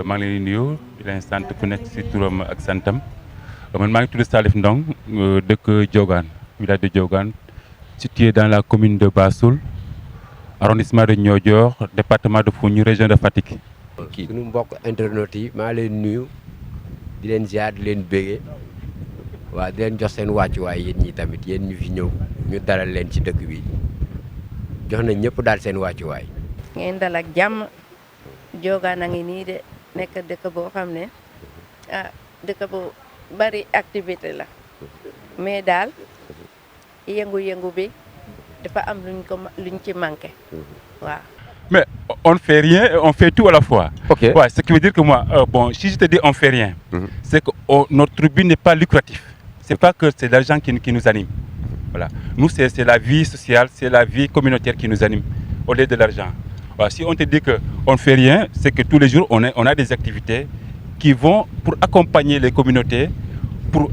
maa ngi leen di nuyu di leen sant ku nekk ci turam ak santam man maa ngi tudd Salif Ndong dëkk Diogane village de Diogane situé dans la commune de Bassoul arrondissement de Niodior département de Foundiougne région de Fatick. suñu mbokk internautes yi maa leen nuyu di leen ziar di leen bége waaw di leen jox seen wàccuwaay yéen ñi tamit yéen ñu fi ñëw ñu dalal leen ci dëkk bi jox nañ ñëpp daal seen wàccuwaay. ngeen dal ak jàmm Diogane a ngi nii de nekk dëkk boo xam ne dëkk bu bari activité la mais daal yëngu-yëngu bi dafa am luñ ci manqué waaw. Mais on ne fait rien et on fait tout à la fois. Ok. Ouais, ce qui veut dire que moi, bon, si je te dis on ne fait rien, c'est que notre but n'est pas lucratif. C'est pas que c'est l'argent qui nous anime. Voilà. Nous, c'est la vie sociale, c'est la vie communautaire qui nous anime, au lieu de l'argent. Voilà. Si on te dit qu'on ne fait rien, c'est que tous les jours, on a des activités qui vont pour accompagner les communautés, pour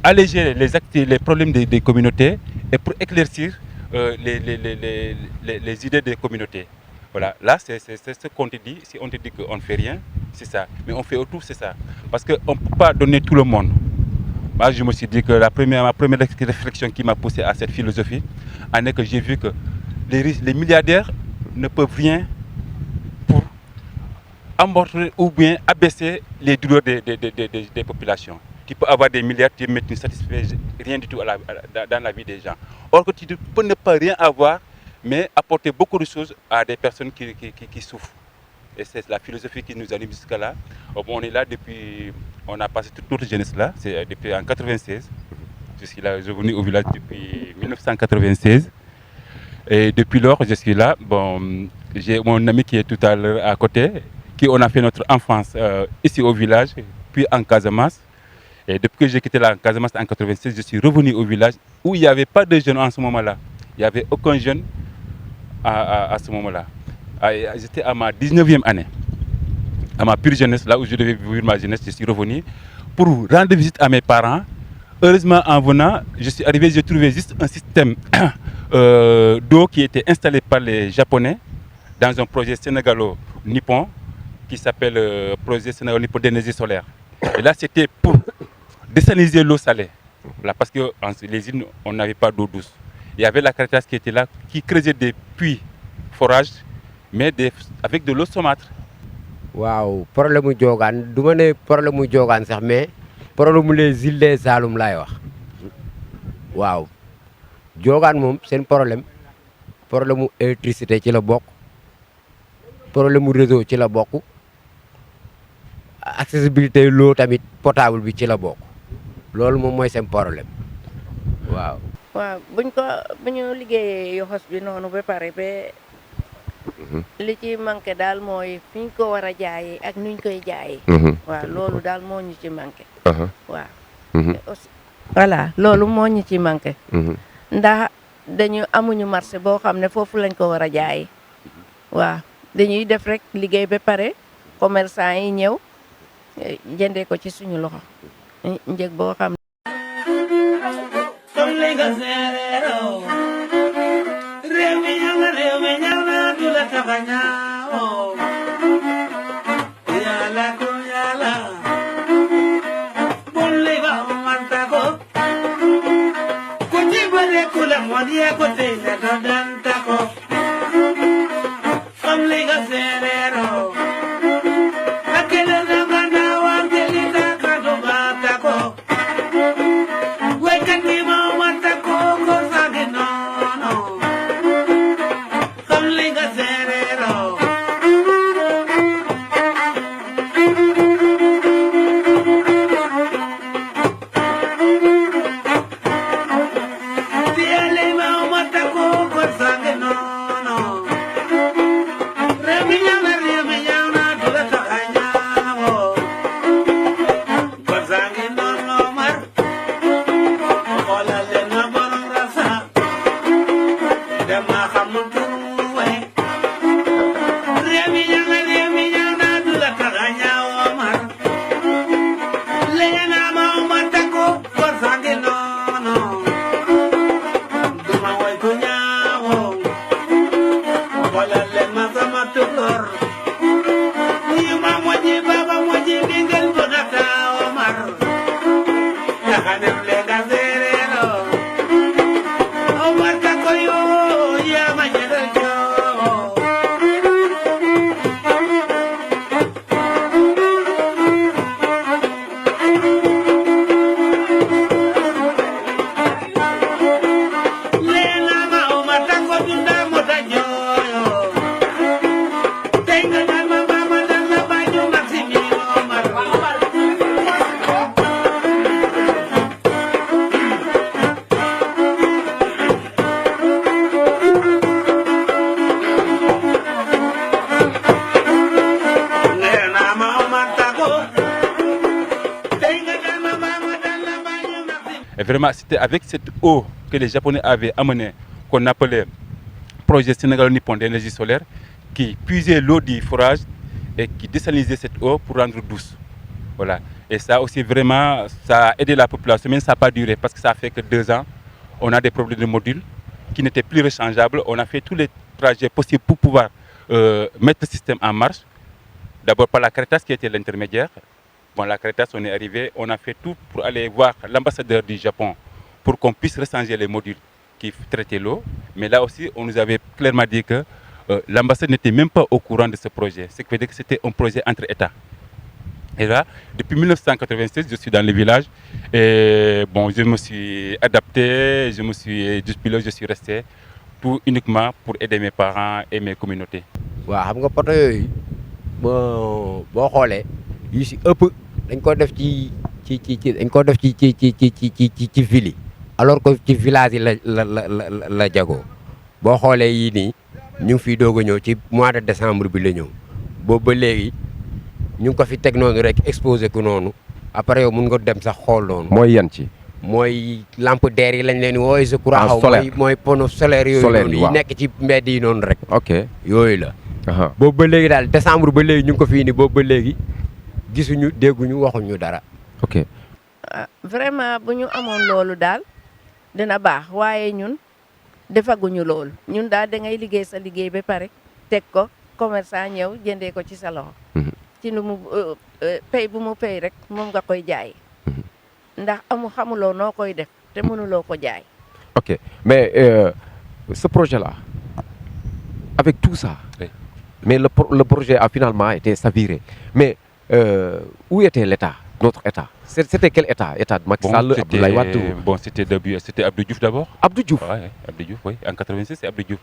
alléger les problèmes des communautés et pour éclaircir les idées des communautés. Voilà, là c'est ce qu'on te dit. Si on te dit qu'on ne fait rien, c'est ça. Mais on fait autour, c'est ça. Parce qu'on ne peut pas donner tout le monde. Moi, je me suis dit que ma première réflexion qui m'a poussé à cette philosophie, est que j'ai vu que les milliardaires ne peuvent rien pour amortir ou bien abaisser les douleurs des populations. Tu peux avoir des milliards, mais tu ne satisfais rien du tout dans la vie des gens. Or que tu peux ne pas rien avoir, mais apporter beaucoup de choses à des personnes qui souffrent. Et c'est la philosophie qui nous anime jusqu'à là. On est là depuis, on a passé toute notre jeunesse là, c'est depuis en 96. Je suis là, je suis venu au village depuis 1996. Et depuis lors, je suis là. Bon, j'ai mon ami qui est tout à l'heure à côté, qui on a fait notre enfance ici au village, puis en Casamance. Et depuis que j'ai quitté la Casamance en 1996, je suis revenu au village où il n'y avait pas de jeunes en ce moment-là. Il n'y avait aucun jeune à ce moment-là. J'étais à ma 19e année, à ma pure jeunesse, là où je devais vivre ma jeunesse, je suis revenu pour rendre visite à mes parents. Heureusement, en venant, je suis arrivé, j'ai trouvé juste un système d'eau qui était installé par les Japonais dans un projet sénégalo-nippon qui s'appelle projet sénégalo-nippon d'énergie solaire. Et là, c'était pour désaliniser l'eau salée. Voilà, parce que dans les îles, on n'avait pas d'eau douce. Il y avait la Caritas qui était là, qui creusait des puits forages, mais avec de l'eau saumâtre. waaw problème mu Diogane du ma ne problème mu Diogane sax mais problème mu les îles des Saloum laay wax waaw Diogane moom seen problème mu électricité ci la bokk problème mu réseau ci la bokk accessibilité l'eau tamit potable bi ci la bokk loolu moom mooy seen problème waaw. waaw bu ñu liggéeyee yoxos bi noonu ba pare ba li ci manqué daal mooy fi ñu ko war a jaayee ak nuñ koy jaayee. waaw loolu daal moo ñu ci manqué. waaw. voilà loolu moo ñu ci manqué. ndax amuñu marché boo xam ne foofu lañ ko war a jaayee. waaw dañuy def rek liggéey ba pare commerçant yi ñëw jëndee ko ci suñu loxo njëg boo xam. Me llama, vraiment, c'était avec cette eau que les Japonais avaient amené, qu'on appelait projet sénégalo-nippon d'énergie solaire, qui puisait l'eau du forage et qui désalinisait cette eau pour rendre douce. Voilà. Et ça aussi, vraiment, ça a aidé la population, mais ça n'a pas duré parce que ça a fait que 2 ans, on a des problèmes de modules qui n'étaient plus rechangeables. On a fait tous les trajets possibles pour pouvoir mettre le système en marche. D'abord par la Caritas qui était l'intermédiaire. Bon, la Caritas, on est arrivé, on a fait tout pour aller voir l'ambassadeur du Japon pour qu'on puisse rechanger les modules qui traitaient l'eau. Mais là aussi, on nous avait clairement dit que l'ambassade n'était même pas au courant de ce projet. Ce qui veut dire que c'était un projet entre États. Et là, depuis 1996, je suis dans le village et bon, je me suis adapté, je me suis dispilé, je suis resté tout uniquement pour aider mes parents et mes communautés. waaw xam nga poto yooyu boo xoolee yu si ëpp dañ ko def dañ ko def ci ville yi alors que ci village yi la jagoo boo xoolee yii nii ñu ngi fiy doog a ñëw ci mois de décembre bi la ñëw boobu ba léegi ñu ngi ko fi teg noonu rek exposé ko noonu après yow mun nga dem sax xool noonu. mooy yan ci. mooy lampadaires yi lañ leen wooye je crois xaw mooy panneau solaire yooyu noonu yi nekk ci mbedd yi noonu rek. ok yooyu la. boobu ba léegi daal décembre ba léegi ñu ngi ko fii ni boobu ba léegi gisuñu dégguñu waxuñu dara. ok. vraiment bu ñu amoon loolu daal dina baax waaye ñun defaguñu loolu ñun daal da ngay liggéey sa liggéey ba pare teg ko commerçant ñëw jëndee ko ci sa loxo. ci nu mu pay bu mu pay rek moom nga koy jaay. ndax xamuloo noo koy def te mënuloo ko jaay. ok mais ce projet là avec tout ça. Oui. Mais le projet a finalement été saviré. Mais où était l'État, notre État? C'était quel État? État de Macky Sall, Abdoulaye Wade? Bon, c'était Abdou Diouf d'abord. Abdou Diouf? Ouais, Abdou Diouf, oui. En 86, c'est Abdou Diouf.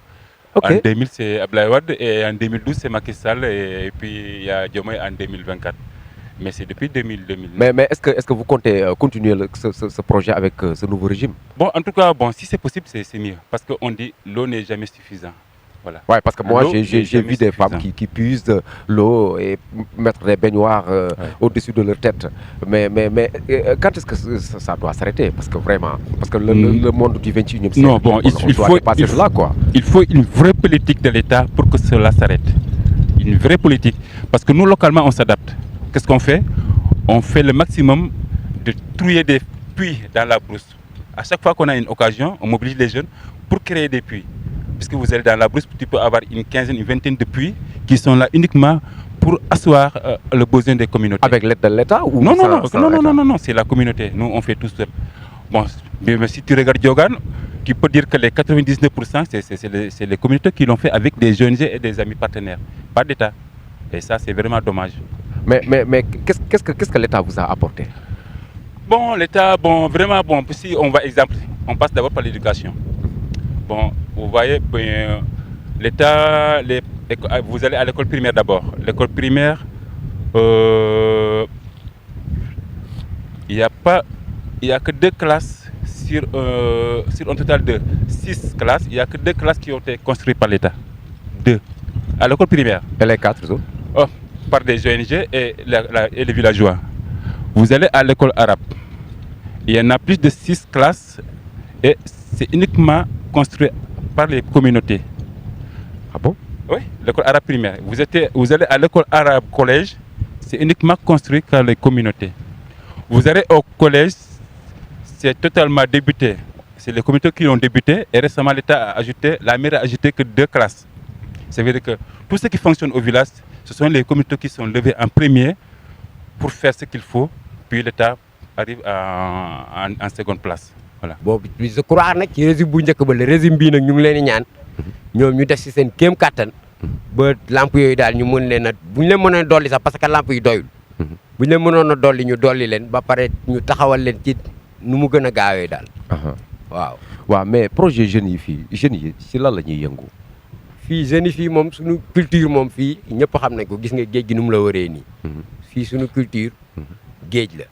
Ok. En 2000, c'est Abdoulaye Wade et en 2012, c'est Macky Sall et puis il y a Diomaye en 2024. Mais c'est depuis 2000. Mais est-ce que vous comptez continuer ce projet avec ce nouveau régime? Bon, en tout cas, bon, si c'est possible, c'est mieux. Parce qu'on dit l'eau n'est jamais suffisante. Voilà. Ouais, parce que moi, j'ai jamais vu des femmes qui puisent l'eau et mettre des baignoires au-dessus de leur tête. Mais quand est-ce que ça doit s'arrêter? Parce que vraiment, le monde du 21e siècle, non, bon, il faut une vraie politique de l'État pour que cela s'arrête. Une vraie politique. Parce que nous, localement, on s'adapte. Qu'est-ce qu'on fait? On fait le maximum de trouver des puits dans la brousse. À chaque fois qu'on a une occasion, on mobilise les jeunes pour créer des puits. Puisque vous allez dans la brousse, tu peux avoir une quinzaine, une vingtaine de puits qui sont là uniquement pour asseoir le besoin des communautés. Avec l'aide de l'État ou non, c'est la communauté. Nous, on fait tout seul. Bon, mais si tu regardes Diogan, tu peux dire que les 99%, c'est les communautés qui l'ont fait avec des ONG et des amis partenaires, pas d'État. Et ça, c'est vraiment dommage. Mais qu'est-ce que l'État vous a apporté? Bon, l'État, bon, vraiment, bon, si on va exemple, on passe d'abord par l'éducation. Bon, vous voyez, l'État, vous allez à l'école primaire d'abord. L'école primaire, il n'y a que 2 classes sur un total de 6 classes. Il n'y a que 2 classes qui ont été construites par l'État. 2. À l'école primaire. Et les 4 autres? Par des ONG et les villageois. Vous allez à l'école arabe. Il y en a plus de 6 classes et c'est uniquement construit par les communautés. Ah bon? Oui, l'école arabe primaire. Vous allez à l'école arabe collège, c'est uniquement construit par les communautés. Vous allez au collège, c'est totalement débuté. C'est les communautés qui ont débuté et récemment l'État a ajouté, la mairie a ajouté que 2 classes. Ça veut dire que tout ce qui fonctionne au village, ce sont les communautés qui sont levées en premier pour faire ce qu'il faut, puis l'État arrive en seconde place. Voilà. boobu je crois nag ci régime bu njëkk ba le régime bii nag ñu ngi leen di ñaan ñoom ñu def si seen kéem kattan ba lamp yooyu daal ñu mën leen a bu ñu leen mënoon a dolli sax parce que lamp yi doyul bu ñu leen mënoon a dolli ñu dolli leen ba pare ñu taxawal leen ci nu mu gën a gaawee daal. waaw mais projet jeunes yi fii jeunes yi si lan la ñuy yëngu. fii jeunes yi fii moom suñu culture moom fii ñëpp xam nañ ko gis nga géej gi nu mu la waree nii. fii suñu culture géej la.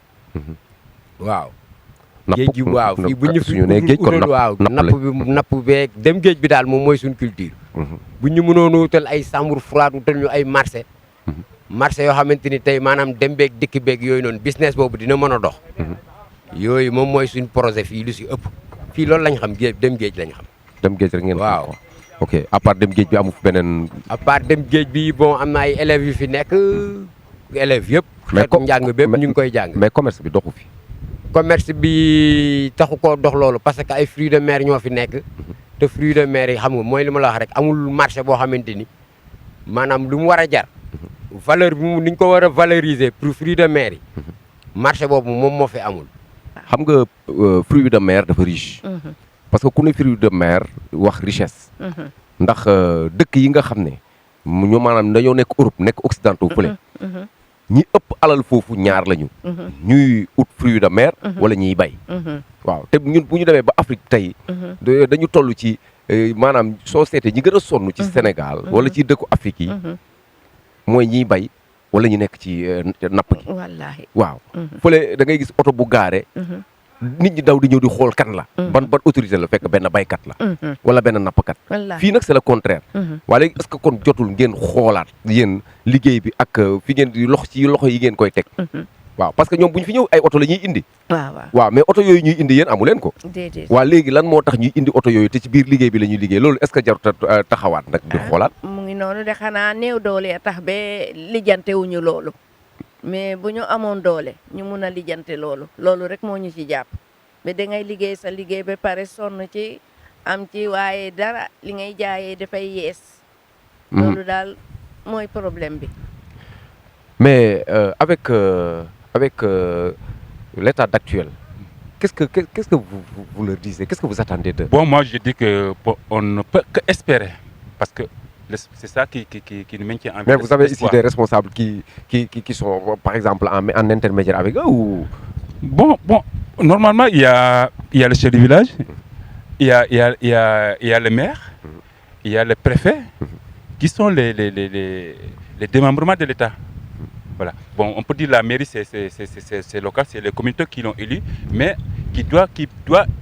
waaw. géej gi waaw fii bu ñu fi utal waaw napp beeg dem géej bi daal moom mooy suñu culture. bu ñu mënoon wutal ay chambre froide wutal ñu ay marché. marché yoo xamante ni tey maanaam dem beeg dikk beeg yooyu noonu business boobu dina mën a dox. yooyu moom mooy suñ projet fii lu si ëpp fii loolu lañ xam géej dem géej lañ xam. dem géej rek ngeen. waaw ok à part dem géej bi amu fi beneen. à part dem géej bi bon am na ay élèves yu fi nekk élèves yëpp. mais xeetu njàng bépp ñu ngi koy jàng. mais commerce bi doxu fi. commerce bi taxu koo dox loolu parce que ay fruits de mer ñoo fi nekk te fruits de mer yi xam nga mooy li ma la wax rek amul marché boo xamante ni maanaam lu mu war a jar valeur bi ni ñu ko war a valoriser pour fruits de mer yi marché boobu moom moo fi amul. xam nga fruits de mer dafa riche. parce que ku ne fruits de mer wax richesse. ndax dëkk yi nga xam ne ñu maanaam dañoo nekk Europe nekk Occidentaux fële. ñi ëpp alal foofu ñaar lañu. ñuy ut fruits de mer. wala ñuy bay. waaw te ñun bu ñu demee ba Afrique tey. dañu toll ci maanaam soo seetee ñi gën a sonn ci Sénégal. wala ci dëkku Afrique yi. mooy ñiy bay wala ñu nekk ci napp gi. wallaahi waaw fële da ngay gis oto bu gaare. nit ñi daw di ñëw di xool kan la. ban autorité la fekk benn baykat la. wala benn nappkat. fii nag c'est le contraire. waa léegi est-ce que kon jotul ngeen xoolaat yéen liggéey bi ak fi ngeen di loxo yi ngeen koy teg. waaw parce que ñoom bu ñu fi ñëw ay oto la ñuy indi. waaw mais oto yooyu ñuy indi yéen amu leen ko. déedéet waa léegi lan moo tax ñuy indi oto yooyu te ci biir liggéey bi la ñuy liggéey loolu est-ce que jarut a taxawaat nag di xoolaat. mu ngi noonu de xanaa néew doole tax ba lijjantewuñu loolu. mais bu ñu amoon doole ñu mun a lijjante loolu rek moo ñu ci jàpp ba da ngay liggéey sa liggéey ba pare sonn ci am ci waaye dara li ngay jaayee dafay yees. loolu daal mooy problème bi. mais avec l'état actuel qu'est-ce que vous leur disiez, qu'est-ce que vous attendez d'eux? Bon, moi je dis que on ne peut que espérer parce que c'est ça qui nous maintient en vie. Mais vous avez ici des responsables qui sont, par exemple, en intermédiaire avec eux ou... Bon, normalement, il y a le chef du village, il y a le maire, il y a le préfet, qui sont les démembrements de l'État. Voilà. Bon, on peut dire la mairie, c'est local, c'est les communautés qui l'ont élu, mais qui doit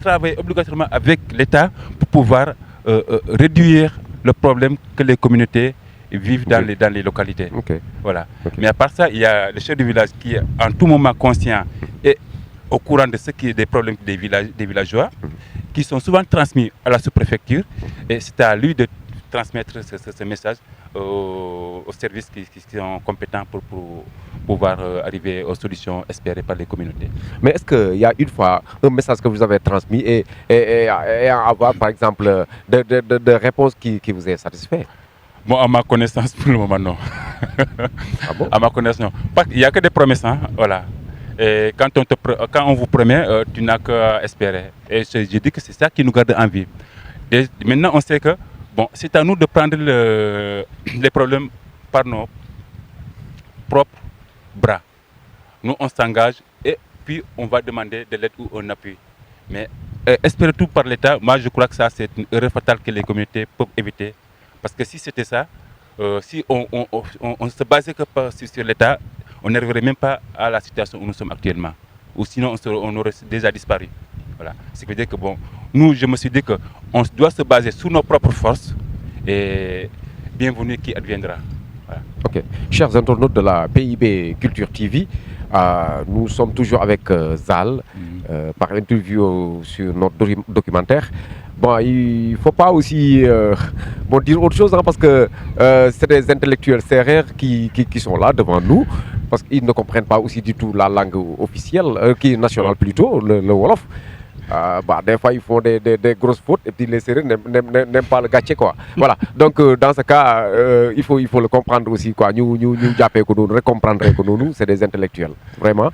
travailler obligatoirement avec l'État pour pouvoir réduire le problème que les communautés vivent dans les localités. Voilà. Mais à part ça, il y a le chef du village qui est en tout moment conscient et au courant de ce qui est des problèmes des villageois, qui sont souvent transmis à la sous-préfecture, et c'est à lui de transmettre ce message aux services qui sont compétents pour pouvoir arriver aux solutions espérées par les communautés. Mais est-ce qu'il y a une fois un message que vous avez transmis et avoir par exemple de réponses qui vous est satisfait? Bon, à ma connaissance, pour le moment, non. Ah bon? À ma connaissance, non. Il n'y a que des promesses, hein, voilà. Et quand on vous promet, tu n'as qu'à espérer. Et je dis que c'est ça qui nous garde en vie. Et maintenant, on sait que bon, c'est à nous de prendre les problèmes par nos propres bras. Nous, on s'engage et puis on va demander de l'aide ou un appui. Mais espérer tout par l'État, moi je crois que ça c'est une erreur fatale que les communautés peuvent éviter. Parce que si c'était ça, si on se basait que sur l'État, on n'arriverait même pas à la situation où nous sommes actuellement. Ou sinon on aurait déjà disparu. Voilà. Ce qui veut dire que bon, nous, je me suis dit qu'on doit se baser sur nos propres forces et bienvenue qui adviendra. Voilà. Ok. Chers internautes de la PIB Culture TV, nous sommes toujours avec Zal par interview sur notre documentaire. Bon, il ne faut pas aussi dire autre chose, hein, parce que c'est des intellectuels sérieux qui sont là devant nous, parce qu'ils ne comprennent pas aussi du tout la langue officielle, qui est nationale plutôt, le Wolof. Des fois, ils font des grosses fautes et puis les Sérères n'aiment pas le gâcher, quoi. Voilà. Donc, dans ce cas, il faut le comprendre aussi, quoi. Nous comprendre que nous, c'est des intellectuels. Vraiment.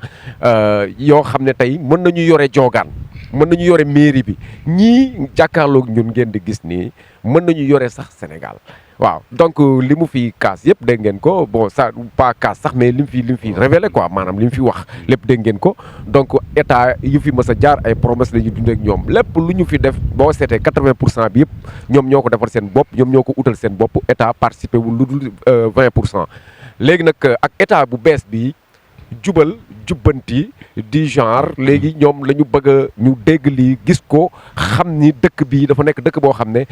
Yo xamné tay mën nañu yoré jogan, mën nañu yoré mairie bi. Ñi jakarlok ñun ngeen di gis ni mën nañu yoré sax Sénégal. Waaw. Donc limu fi kaas yépp dégg ngeen ko. Bon, ça pas kaas sax mais lim fi révélé quoi, manam lim fi wax lépp dégg ngeen ko. Donc état yu fi mësa jaar ay promesses lañu dund ak ñom. Lépp luñu fi def bo sété 80% bi yépp ñom ñoko défar sen bop, ñom ñoko outal sen bop, état participer wu ludul 20%. Légui nak ak état bu bees bi jubal jubbanti di genre léegi ñoom la ñu bëgg a ñu dégg lii gis ko xam ni dëkk bi dafa nekk dëkk boo xam ne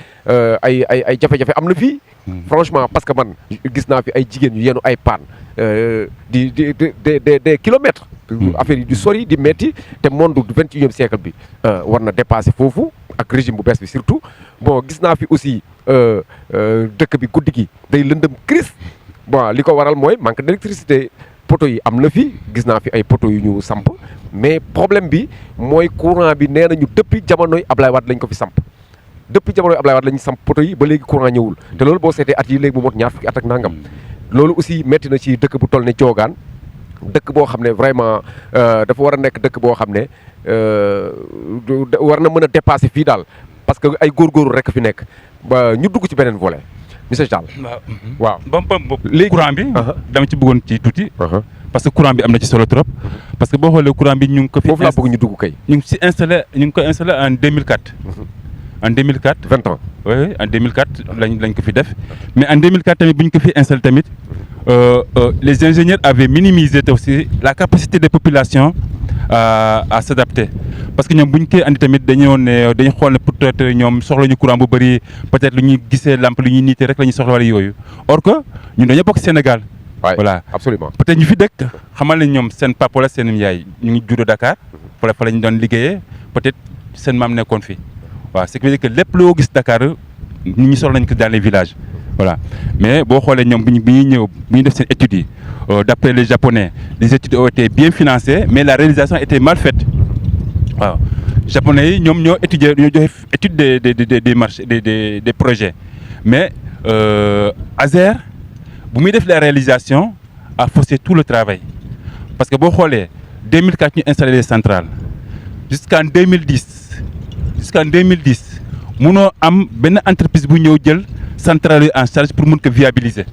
ay jafe-jafe am na fii. Franchement parce que man gis naa fi ay jigéen yu yenu ay paan des kilomètres. affaire yi di sori di metti te monde du 21e siècle bi war na dépasser foofu ak régime bu bees bi surtout bon gis naa fi aussi dëkk bi guddi gi day lëndëm crise bon li ko waral mooy manque d'électricité poteaux yi am na fi gis naa fi ay poteaux yu ñu samp mais problème bi mooy courant bi nee nañu depuis jamonoy Ablaye Wade lañ ko fi samp depuis jamonoy Ablaye Wade lañu samp poteaux yi ba léegi courant ñëwul te loolu boo seetee at yi léegi bu mot ñaar fukki at ak nangam loolu aussi metti na ci dëkk bu toll ne Diogaan dëkk boo xam ne vraiment dafa war a nekk dëkk boo xam ne war na mën a dépasser fii daal parce que ay góorgóorlu rek fi nekk ba ñu dugg ci beneen volet monsieur Tall. waaw léegi courant bi. dama ci bëggoon ci tuuti. parce que courant bi am na ci solo trop. parce que boo xoolee courant bi ñu ngi ko fi. foofu laa bëgg ñu dugg kay. ñu ngi ko installé en 2004. en 2004. 20 ans. oui en 2004 lañ ko fi def mais en 2004 tamit bu ñu ko fi installé tamit. Les ingénieurs avaient minimisé aussi la capacité des populations à s'adapter parce que ñoom bu ñu koy andi tamit dañu xool ne peut-être ñoom soxla ñu courant bu bëri peut-être lu ñuy gisee lampe lu ñuy niite rek la ñuy soxla wala yooyu or que ñun dañoo bokk Sénégal. voilà absolument peut-être ñu fi dëkk xamal ne ñoom seen papa wala seen yaay ñu ngi juddoo Dakar fa la ñu doon liggéeyee peut-être seen maam nekkoon fi waaw ce qui veut dire que lépp loo gis Dakar nit ñi soxla nañ ko dans les villages. Voilà mais boo xoolee ñoom bi ñuy ñëw bi ñu def seen études yi d'après les Japonais les études ont été bien financées mais la réalisation était mal faite waaw Japonais yi ñoom ñoo étudier ñoo joxe étude des marchés des projets mais ASER bu muy def la réalisation a faussé tout le travail parce que boo xoolee 2004 ñu installé les centrales jusqu'en 2010 munoo am benn entreprise bu ñëw jël centrale en charge pour mën ko viabiliser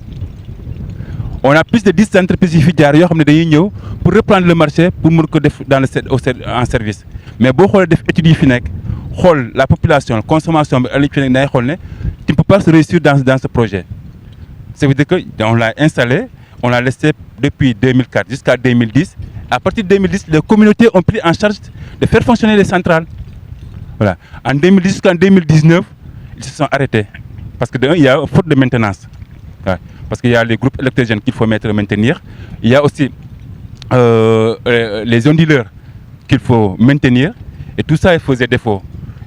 on a plus de 10 entreprises yi fi jaar yoo xam ne dañuy ñëw pour reprendre le marché pour mën ko def en service mais boo xoolee def études yi fi nekk xool la population consommation bi li fi nekk day xool ne tu ne peux pas se réussir dans ce projet ça veut dire que on l'a installé on l'a laissé depuis 2004 jusqu'à 2010 à partir de 2010 les communautés ont pris en charge de faire fonctionner les centrales voilà en 2010 jusqu'en 2019 ils se sont arrêtés parce que il y a faute de maintenance ouais. Parce qu'il y a les groupes électrogènes qu'il faut maintenir il y a aussi les onduleurs qu'il faut maintenir et tout ça il faisait défaut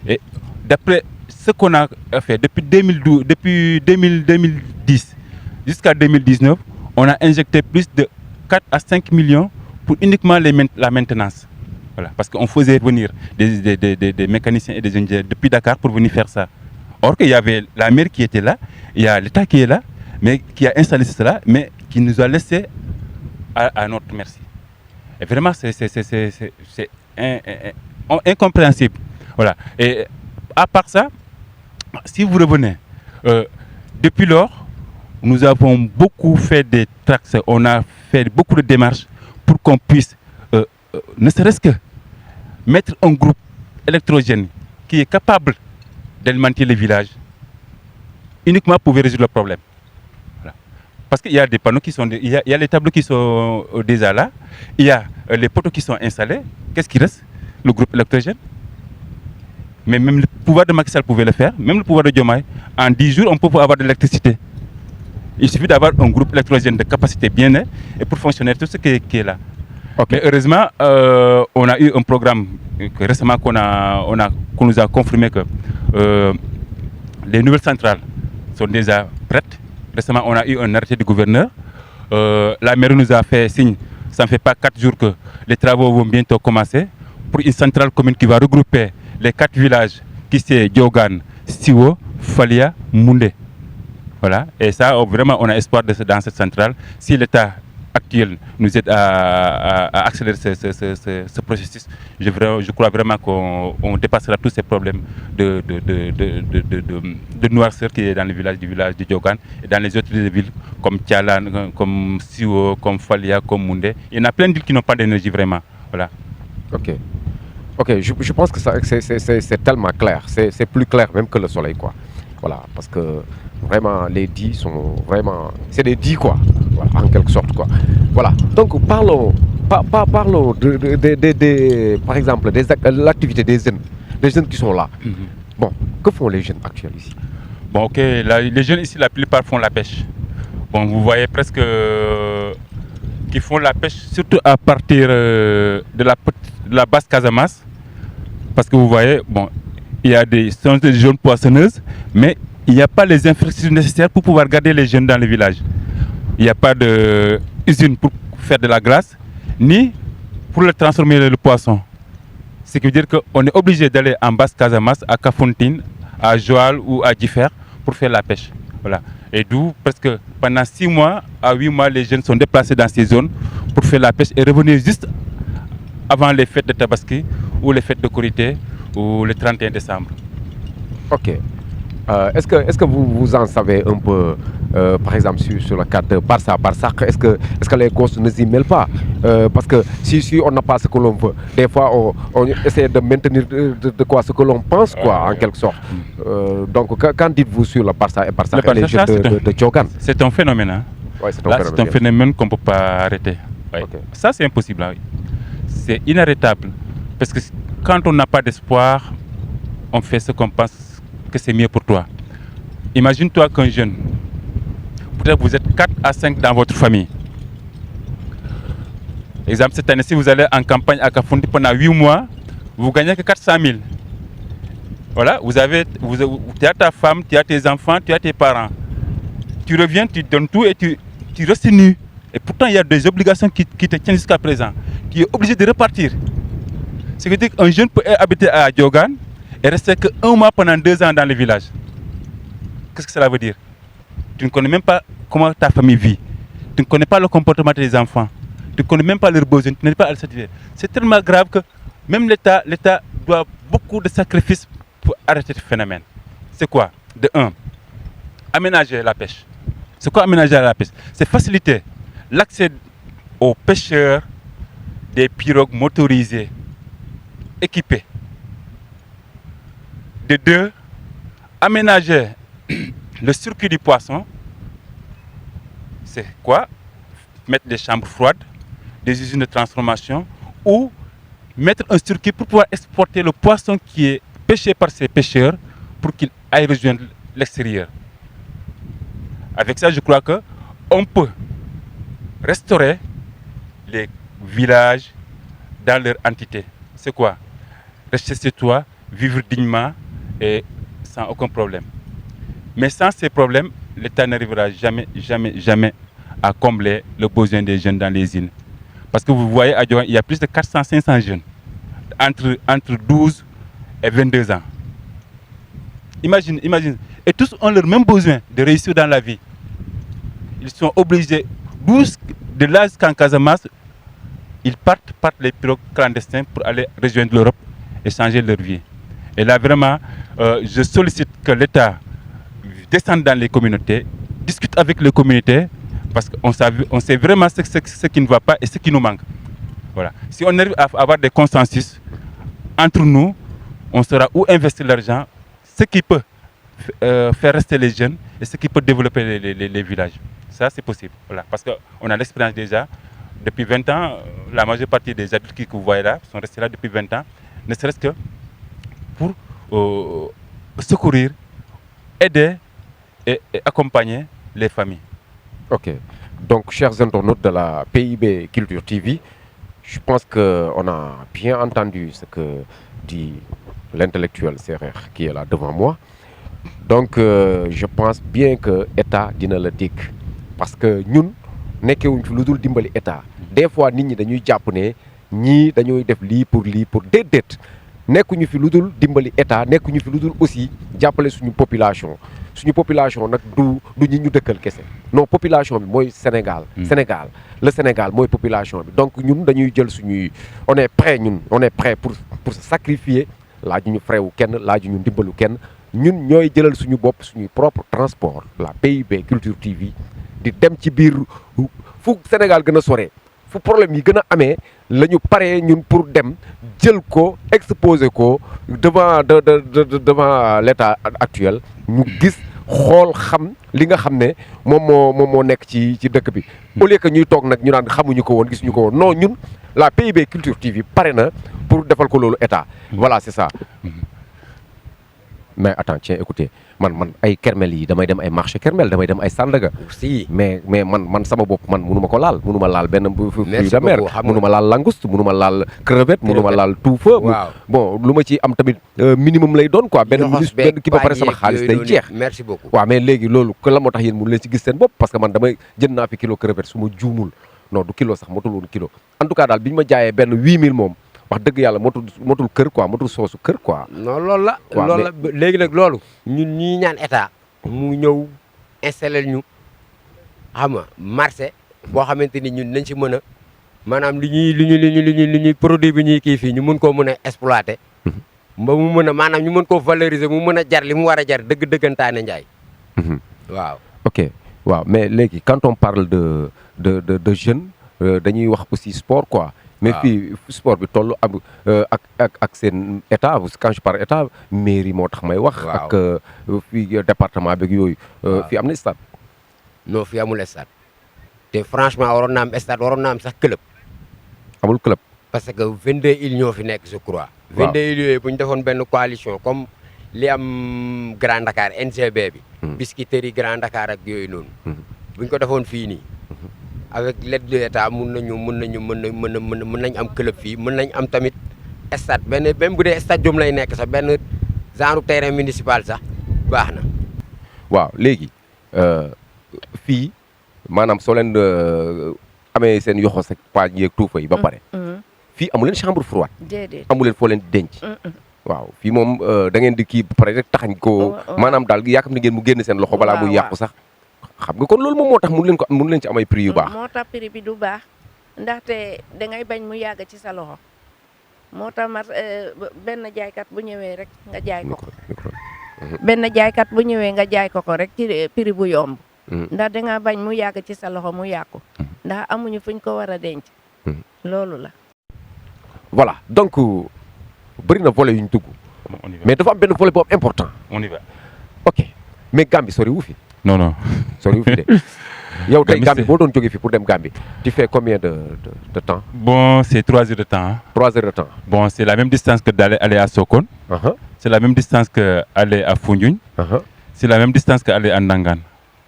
et d'après ce qu'on a fait depuis 2010 jusqu'à 2019 on a injecté plus de 4 à 5 millions pour uniquement la maintenance voilà parce qu'on faisait venir des mécaniciens et des ingénieurs depuis Dakar pour venir faire ça. Or qu'il y avait la mairie qui était là, il y a l'État qui est là, mais qui a installé cela, mais qui nous a laissé à notre merci. Et vraiment, c'est incompréhensible. Voilà. Et à part ça, si vous revenez, depuis lors, nous avons beaucoup fait des tracts, on a fait beaucoup de démarches pour qu'on puisse, ne serait-ce que mettre un groupe électrogène qui est capable d'alimenter les villages uniquement pour résoudre le problème. Voilà. Parce qu'il y a des panneaux qui sont... Il y a les tableaux qui sont déjà là. Il y a les poteaux qui sont installés. Qu'est-ce qui reste? Le groupe électrogène. Mais même le pouvoir de Macky Sall pouvait le faire. Même le pouvoir de Diomaye. En 10 jours, on peut avoir de l'électricité. Il suffit d'avoir un groupe électrogène de capacité bien née et pour fonctionner tout ce qui est là. Okay. Mais heureusement, on a eu un programme récemment qu'on nous a confirmé que les nouvelles centrales sont déjà prêtes. Récemment, on a eu un arrêté du gouverneur. La mairie nous a fait signe, ça ne fait pas 4 jours que les travaux vont bientôt commencer pour une centrale commune qui va regrouper les 4 villages qui sont Diogan, Siwo, Falia, Moundé. Voilà. Et ça, vraiment, on a espoir dans cette centrale. Si l'État actuel nous aide à accélérer ce processus, je crois vraiment qu'on dépassera tous ces problèmes de noirceur qui est dans le village de Diogan et dans les autres villes comme Tialan, comme Siwo, comme Falia, comme Moundé. Il y en a plein d'îles qui n'ont pas d'énergie vraiment. Voilà. Ok, je pense que c'est tellement clair, c'est plus clair même que le soleil, quoi. Voilà, parce que vraiment les dits sont vraiment, c'est des dits quoi, voilà, en quelque sorte quoi. Voilà, donc parlons Parlons par exemple de l'activité des jeunes qui sont là. Bon, que font les jeunes actuels ici? Bon, ok, les jeunes ici, la plupart font la pêche. Bon, vous voyez presque qu'ils font la pêche, surtout à partir de la basse Casamance. Parce que vous voyez, bon, il y a des jeunes poissonneuses, mais il n'y a pas les infrastructures nécessaires pour pouvoir garder les jeunes dans le village. Il n'y a pas d'usine pour faire de la glace, ni pour le transformer le poisson. Ce qui veut dire qu'on est obligé d'aller en basse Casamance, à Kafountine, à Joal ou à Differ pour faire la pêche. Voilà. Et d'où presque pendant 6 mois à 8 mois, les jeunes sont déplacés dans ces zones pour faire la pêche et revenir juste avant les fêtes de Tabaski ou les fêtes de Korité ou le 31 décembre. Ok. Est-ce que vous en savez un peu, par exemple, sur le cadre de Barça, est-ce que les gosses ne s'y mêlent pas? Parce que si on n'a pas ce que l'on veut, des fois on essaie de maintenir de quoi ce que l'on pense, quoi, en quelque sorte. Donc, qu'en dites-vous sur le Barça et les jeux de Diogan? C'est un phénomène. Hein? Ouais, c'est un phénomène qu'on ne peut pas arrêter. Ouais. Okay. Ça, c'est impossible. Hein, oui. C'est inarrêtable. Parce que quand on n'a pas d'espoir, on fait ce qu'on pense que c'est mieux pour toi. Imagine-toi qu'un jeune, peut-être vous êtes 4 à 5 dans votre famille. Exemple, cette année, si vous allez en campagne à Kafountine pendant 8 mois, vous gagnez que 400 000. Voilà, tu as ta femme, tu as tes enfants, tu as tes parents. Tu reviens, tu donnes tout et tu restes nu. Et pourtant, il y a des obligations qui te tiennent jusqu'à présent. Tu es obligé de repartir. Ce qui veut dire qu'un jeune peut habiter à Diogan et rester que 1 mois pendant 2 ans dans le village. Qu'est-ce que cela veut dire? Tu ne connais même pas comment ta famille vit. Tu ne connais pas le comportement des enfants. Tu ne connais même pas leurs besoins. Tu n'es pas à le satisfaire. C'est tellement grave que même l'État doit beaucoup de sacrifices pour arrêter ce phénomène. C'est quoi? De 1, aménager la pêche. C'est quoi aménager la pêche? C'est faciliter l'accès aux pêcheurs des pirogues motorisées, équipées. De 2, aménager le circuit du poisson. C'est quoi? Mettre des chambres froides, des usines de transformation ou mettre un circuit pour pouvoir exporter le poisson qui est pêché par ces pêcheurs pour qu'il aille rejoindre l'extérieur. Avec ça, je crois qu'on peut restaurer les villages dans leur entité. C'est quoi? Rester chez toi, vivre dignement et sans aucun problème. Mais sans ces problèmes, l'État n'arrivera jamais à combler le besoin des jeunes dans les îles. Parce que vous voyez, à Diogan, il y a plus de 400-500 jeunes entre 12 et 22 ans. Imagine. Et tous ont leur même besoin de réussir dans la vie. Ils sont obligés, de là jusqu'en Casamance, ils partent les pirogues clandestins pour aller rejoindre l'Europe et changer leur vie. Et là, vraiment, je sollicite que l'État descende dans les communautés, discute avec les communautés, parce qu'on sait vraiment ce qui ne va pas et ce qui nous manque. Voilà. Si on arrive à avoir des consensus entre nous, on saura où investir l'argent, ce qui peut faire rester les jeunes et ce qui peut développer les villages. Ça, c'est possible. Voilà. Parce qu'on a l'expérience déjà. Depuis 20 ans, la majeure partie des adultes que vous voyez là sont restés là depuis 20 ans, ne serait-ce que pour secourir, aider et accompagner les familles. Ok. Donc, chers internautes de la PIB Culture TV, je pense qu'on a bien entendu ce que dit l'intellectuel Serer qui est là devant moi. Donc, je pense bien que l'État dina le dig. Parce que nous, nekkewuñ fi lu dul dimbali état des fois nit ñi dañuy jàpp ne ñii dañuy def lii pour déedéet nekkuñu fi lu dul dimbali état nekkuñu fi lu dul aussi jàppale suñu population nag du ñi ñu dëkkal kese non population bi mooy Sénégal le Sénégal mooy population bi donc ñun dañuy jël suñuy on est prêt pour se sacrifier laaju ñu frewu kenn laaju ñu ndimbalu kenn ñun ñooy jëlal suñu bopp suñuy propre transport la PIB Culture TV di dem ci biir fu Sénégal gën a soree fu problème yi gën a amee la ñu paree ñun pour dem jël ko exposer ko devant l'État actuel ñu gis xool xam li nga xam ne moom moo nekk ci dëkk bi au lieu que ñuy toog nag ñu naan xamuñu ko woon gisuñu ko woon non ñun la PIB Culture TV pare na pour defal ko loolu état voilà c'est ça mais attends tiens écoutez man ay Kermel yi damay dem ay marché Kermel damay dem ay Sandaga si mais man sama bopp man mënu ma ko laal mënu ma laal benn fruit de mer xam mënu ma laal langouste mënu ma laal crevette mënu ma laal tuufa bon lu ma ci am tamit minimum lay doon quoi benn kii ba pare sama xaalis day jeex merci beaucoup waaw mais léegi loolu la moo tax yéen mënu leen ci gis seen bopp parce que man damay jënd naa fi kilo crevette su ma juumul non du kilo sax motul woon kilo en tout cas daal bi ñu ma jaayee benn 8000 moom wax dëgg yàlla motul kër quoi motul soosu kër quoi non loolu la léegi nag loolu ñun ñii ñaan état mu ñëw installé ñu xam nga marché boo xamante ni ñun nañ ci mën a maanaam li ñuy produit bi ñuy kii fii ñu mën koo mën a exploiter ba mu mën a maanaam ñu mën koo valoriser mu mën a jar li mu war a jar dëggantaane njaay waaw ok waaw mais léegi quand on parle de jeunes dañuy wax aussi sport quoi mais fii sport bi toll ak seen état quand je parle état mairie moo tax may wax ak fii département beeg yooyu fii am na stade non fii amul stade te franchement waroon na am stade waroon na am sax club amul club parce que 22 îles ñoo fi nekk je crois 22 îles yooyu bu ñu defoon benn coalition comme li am Grand Dakar NGB bi Biscuiterie Grand Dakar ak yooyu noonu bu ñu ko defoon fii nii avec l'aide de l'État mën nañ am club fii mën nañ am tamit stade benn même bu dee stadium lay nekk sax benn genre terrain municipal sax baax na. waaw léegi fii maanaam soo leen amee seen yoxo sa paañ yeeg tuufa yi ba pare. fii amu leen chambre froide. déedéet amu leen foo leen denc. waaw fii moom da ngeen di kii ba pare rek taxañ ko maanaam daal yaakaar ni ngeen mu génn seen loxo balaa muy yàqu sax. xam nga kon loolu moom moo tax mënu leen ci am ay prix yu baax. moo tax prix bi du baax ndaxte dangay bañ mu yàgg ci sa loxo moo tax benn jaaykat bu ñëwee rek nga jaay ko benn jaaykat bu ñëwee nga jaay ko rek ci prix bu yomb. ndax dangaa bañ mu yàgg ci sa loxo mu yàqu ndax amuñu fuñ ko war a denc. loolu la. voilà donc bëri na volet yu ñu dugg. mais dafa am benn volet boobu important. on y va. ok mais Gambie sori wu fi. non sori wu fi de yow tey Gambie boo doon jógee fi pour dem Gambie tu fais combien de temps. Bon, c'est 3 heures de temps. 3 heures de temps. Bon, c'est la même distance que d'aller à Sokone. C'est la même distance qu'aller à Foundiougne. C'est la même distance qu'aller à Ndangan.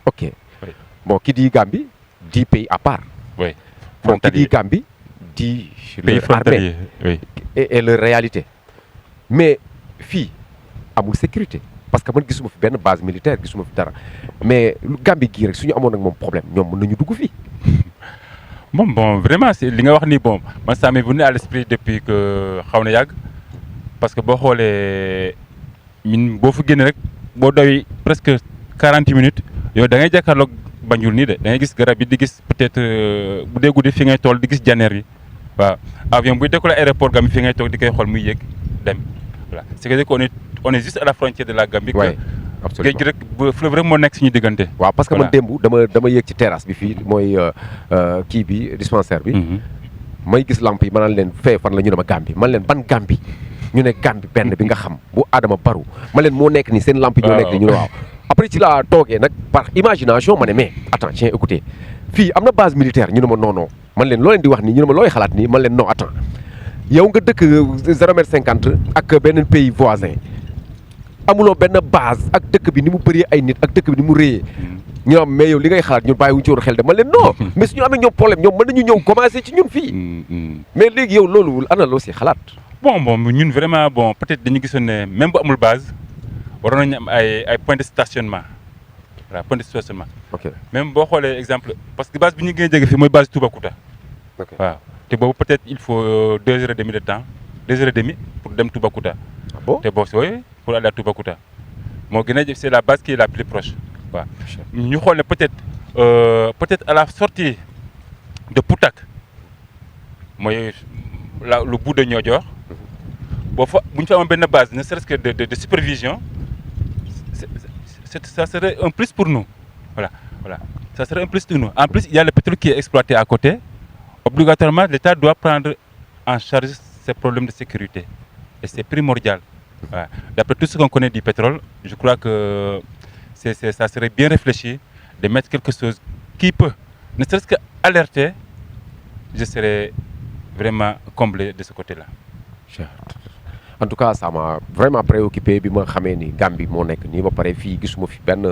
Ok. Oui. Bon, qui dit Gambie dit pays à part. Oui. Bon, qui dit Gambie dit pays frontalier. Oui. Et leur réalité. Mais fii amul sécurité parce que man gisuma fi benn base militaire gisuma fi dara mais Gambie gii rek suñu amoon ak moom problème ñoom mën nañu dugg fii. Bon, vraiment, c'est li nga wax ni bon, man ça m'est venu à l'esprit depuis que xaw na yàgg parce que boo xoolee ñun boo fa génne rek boo doy presque 40 minutes yow da ngay jàkkaarloog Banjul nii de da ngay gis garab yi di gis peut-être bu dee guddi fi ngay toll di gis janeer yi waaw avion buy décoller aéroport Gambie fi ngay toog di koy xool muy yéeg dem voilà c'est que on est juste à la frontière de la Gambie. Oui, absolument. géej gi rek fleuve rek moo nekk suñu diggante. waaw parce que man démb dama yéeg ci terrasse bi fii mooy kii bi dispensaire bi. may gis lamp yi ma naan leen fee fan la ñu ne ma Gambie man leen ban Gambie ñu ne Gambie benn bi nga xam bu Adama Barrow ma leen moo nekk ni seen lamp yi ñoo nekk ni ñu ne waaw. après ci laa toogee nag par imagination ma ne mais attends tiens écoutez fii am na base militaire ñu ne ma non man leen loo leen di wax nii ñu ne ma looy xalaat nii man leen non attends yow nga dëkk 0,50 ak benn pays voisin amuloo benn base ak dëkk bi ni mu bëree ay nit ak dëkk bi ni mu réyee ñu am mais yow li ngay xalaat ñun bàyyi wuñu ci woon xel de man leen non mais suñu amee ñoom problème ñoom mën nañu ñëw commencé ci ñun fii mais léegi yow loolu ana loo si xalaat. bon ñun vraiment bon peut-être dañu gisoon ne même bu amul base waroon nañu am ay points de stationnement voilà point de stationnement. ok même boo xoolee exemple parce que base bi ñu gën a jege fii mooy base Toubacouta. ok waaw te boobu peut-être il faut 2 heures et demie de temps 2 heures et demie pour dem Toubacouta. ah bon te boo sooyee pour aller à Toubacouta moo gën a c'est la base qui est la plus proche waaw. ñu xool ne peut-être à la sortie de Poutak mooy le bout de Niodior boo fa bu ñu fa amoon benn base ne serait-ce que de supervision ça serait un plus pour nous voilà ça serait un plus pour nous. En plus il y a le pétrole qui est exploité à côté obligatoirement l'État doit prendre en charge ces problèmes de sécurité et c'est primordial. Voilà. D'après tout ce qu'on connaît du pétrole je crois que ça serait bien réfléchi de mettre quelque chose qui peut, ne serait-ce qu'alerter, je serais vraiment comblé de ce côté-là. En tout cas ça m'a vraiment préoccupé bi ma xamee ni Gambie moo nekk nii ba pare fii gisuma fi benn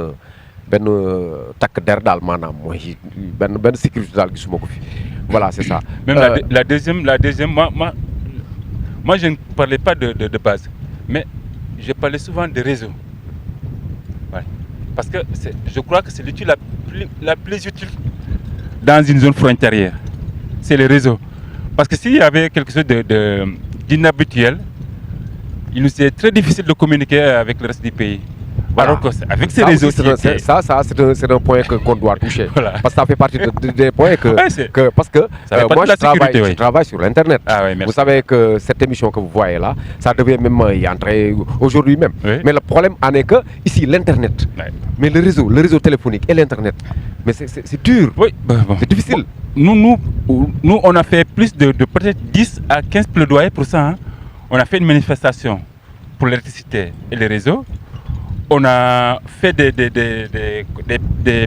takk der daal maanaam mooy benn sécurité daal gisuma ko fi voilà c'est ça. Même la deuxième moi je ne parlais pas de base, mais je parlais souvent de réseau. Ouais. Parce que je crois que c'est l'outil la plus utile dans une zone frontalière, c'est le réseau. Parce que s'il y avait quelque chose d'inhabituel, il nous est très difficile de communiquer avec le reste du pays. Voilà. Alors qu'avec ces réseaux, c'est un point qu'on doit toucher. Voilà. Parce que ça fait partie des points parce que moi je travaille sur l'internet. Ah ouais, vous savez que cette émission que vous voyez là, ça devait même y entrer aujourd'hui même. Oui. Mais le problème en est que ici l'internet, mais le réseau téléphonique et l'internet, mais c'est dur. Oui, bon. C'est difficile. Nous on a fait plus de peut-être 10 à 15 plaidoyers pour ça. Hein. On a fait une manifestation pour l'électricité et les réseaux. On a fait des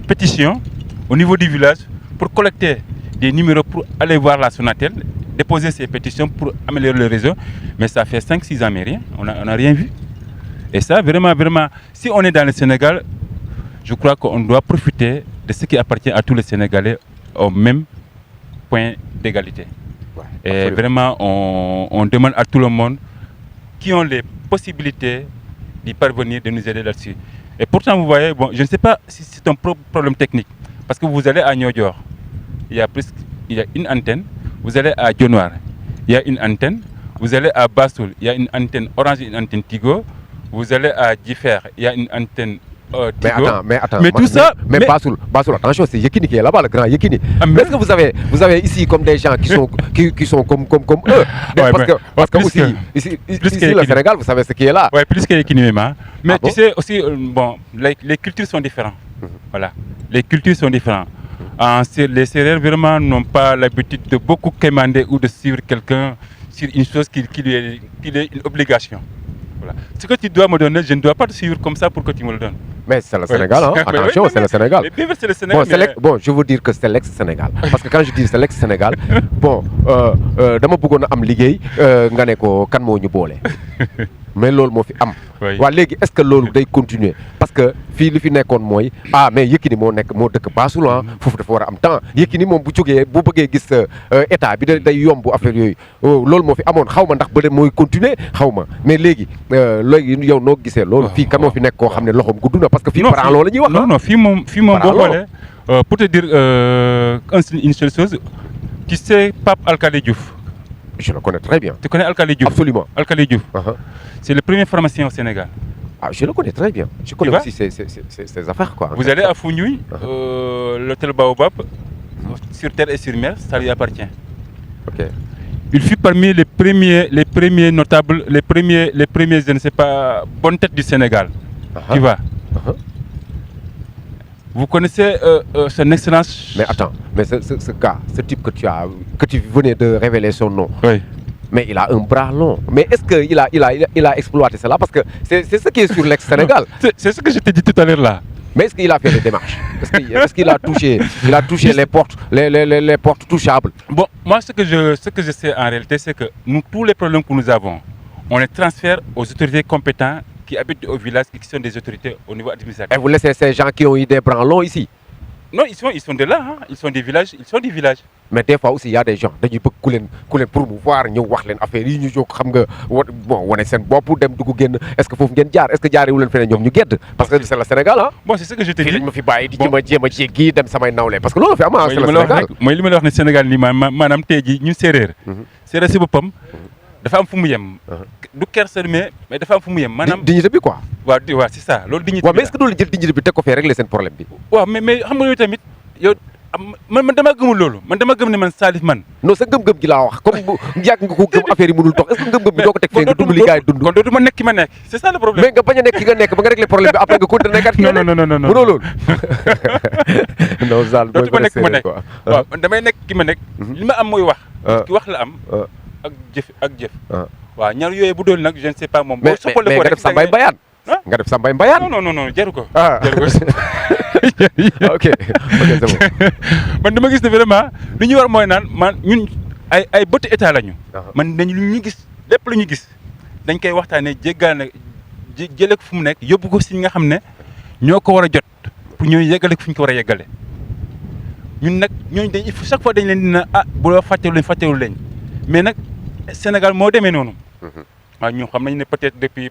pétitions au niveau du village pour collecter des numéros pour aller voir la Sonatel, déposer ces pétitions pour améliorer le réseau. Mais ça fait 5-6 ans, mais rien. On n'a rien vu. Et ça, vraiment, si on est dans le Sénégal, je crois qu'on doit profiter de ce qui appartient à tous les Sénégalais au même point d'égalité. Ouais, et vraiment, on demande à tout le monde qui ont les possibilités d'y parvenir, de nous aider là-dessus. Et pourtant, vous voyez, bon, je ne sais pas si c'est un problème technique. Parce que vous allez à Niodior, il y a une antenne. Vous allez à Dionewar, il y a une antenne. Vous allez à Bassoul, il y a une antenne Orange et une antenne Tigo. Vous allez à Differ, il y a une antenne Tigo. Mais attends. Mais tout ça... Mais Bassoul, attention, c'est Yekini qui est là-bas, le grand Yekini. Mais est-ce que vous avez ici comme des gens qui sont comme eux? Ouais, parce que aussi, ici le Sénégal, vous savez ce qui est là. Oui, plus que Yekini même. Hein. Mais tu sais aussi, bon, les cultures sont différentes. Voilà, les cultures sont différentes. Les Sérères vraiment n'ont pas l'habitude de beaucoup commander ou de suivre quelqu'un sur une chose qui lui est une obligation. Voilà. Ce que tu dois me donner, je ne dois pas te suivre comme ça pour que tu me le donnes. Mais c'est le Sénégal, hein? Attention, c'est le Sénégal. Mais c'est le Sénégal. Bon, je veux dire que c'est l'ex-Sénégal. Parce que quand je dis c'est l'ex-Sénégal, bon, dama bëggoon am liggéey nga ne ko kan moo ñu boole. Mais loolu moo fi am. Waa léegi est-ce que loolu day continuer parce que fii li fi nekkoon mooy mais Yékini moo dëkk Bassoul foofu dafa war a am temps Yékini moom bu jógee bu bëggee gis état bi day yomb affaire yooyu loolu moo fi amoon xaw ma ndax bële mooy continuer xaw ma mais léegi yow noo gisee loolu fii kan moo fi nekk koo xam ne loxoom gudd na parce que fii parent loolu la ñuy wax. non fii moom boo xoolee pour te dire une seule chose tu sais Pape Alkali Diouf. Je le connais très bien. Tu connais Alkali Diouf? Absolument. Alkali Diouf. C'est le premier pharmacien au Sénégal. Ah, je le connais très bien. Je connais aussi ses affaires, quoi. Vous allez à Founioui, l'hôtel Baobab, sur terre et sur mer, ça lui appartient. Ok. Il fut parmi les premiers notables, les premiers, je ne sais pas, bonnes têtes du Sénégal. Tu vois. Vous connaissez son excellence. Mais attends, mais ce gars, ce type que tu venais de révéler son nom. Oui. Mais il a un bras long. Mais est-ce qu'il a exploité cela? Parce que c'est ce qui est sur l'ex-Sénégal. C'est ce que je t'ai dit tout à l'heure là. Mais est-ce qu'il a fait des démarches? Est-ce qu'il a touché les portes touchables? Bon, moi ce que je sais en réalité, c'est que nous, tous les problèmes que nous avons, on les transfère aux autorités compétentes qui habitent au village et qui sont des autorités au niveau administratif. Et vous laissez ces gens qui ont eu des bras longs ici? Non, ils sont de là, hein. Ils sont des villages. Mais des fois aussi il y a des gens dañuy bëgg ku leen promouvoir ñëw wax leen affaire yi ñu jóg xam nga bon wane seen bopp dem dugg génn est-ce que foofu ngeen jaar est-ce que jaaree wu leen feneen ñoom ñu gedd parce que c'est le Sénégal ah. Bon c'est ce que je te dis. fii lañ ma fi bàyyi di jéem a jéggi dem samay nawle parce que loolu fi am c'est le Sénégal. mooy li ma la wax ne Sénégal nii maanaam tey jii ñun séeréer. séeréer si boppam dafa am fu mu yem. du kersa mais dafa am fu mu yem maanaam. dignité bi quoi. waaw c'est ça loolu dignité bi. waaw mais est-ce que doo leen jël dignité bi teg ko fee régler seen problème bi. waaw mais xam nga yooyu tamit yow. man dama gëmul loolu man dama gëm ne man Salif man. non sa gëm-gëm gi laa wax comme bu yàgg nga ko gëm affaire yi mënul dox est-ce que gëm-gëm bi doo ko teg fee nga dund li gars yi dund. kon dootuma nekk ki ma nekk c'est ça le problème. mais nga bañ a nekk ki nga nekk ba nga régler problème bi après nga continuer nekkaat ki nga nekk. non mënoo loolu. non Zal dootuma nekk ki ma nekk waaw damay nekk ki ma nekk. li ma am mooy wax. ki wax la am. ak jëf. waaw ñaar yooyu bu doon nag je ne sais pas moom. mais nga def Sambay Bayaan. nga def Sambay Mbayaan. non jaru ko. jaru ko. ok c'est bon. man dama gis ne vraiment li ñu war mooy naan man ñun ay bëtt état lañu. man dañu lu ñu gis lépp lu ñu gis dañ koy waxtaanee jéggaane jëlee ko fu mu nekk yóbbu ko si ñi nga xam ne ñoo ko war a jot pour ñooy yeggale ko fu ñu ko war a yeggale ñun nag ñooñu dañ il faut chaque fois dañ leen dina bu la fàttewul leen mais nag Sénégal moo demee noonu. waaw ñu xam nañ ne peut-être depuis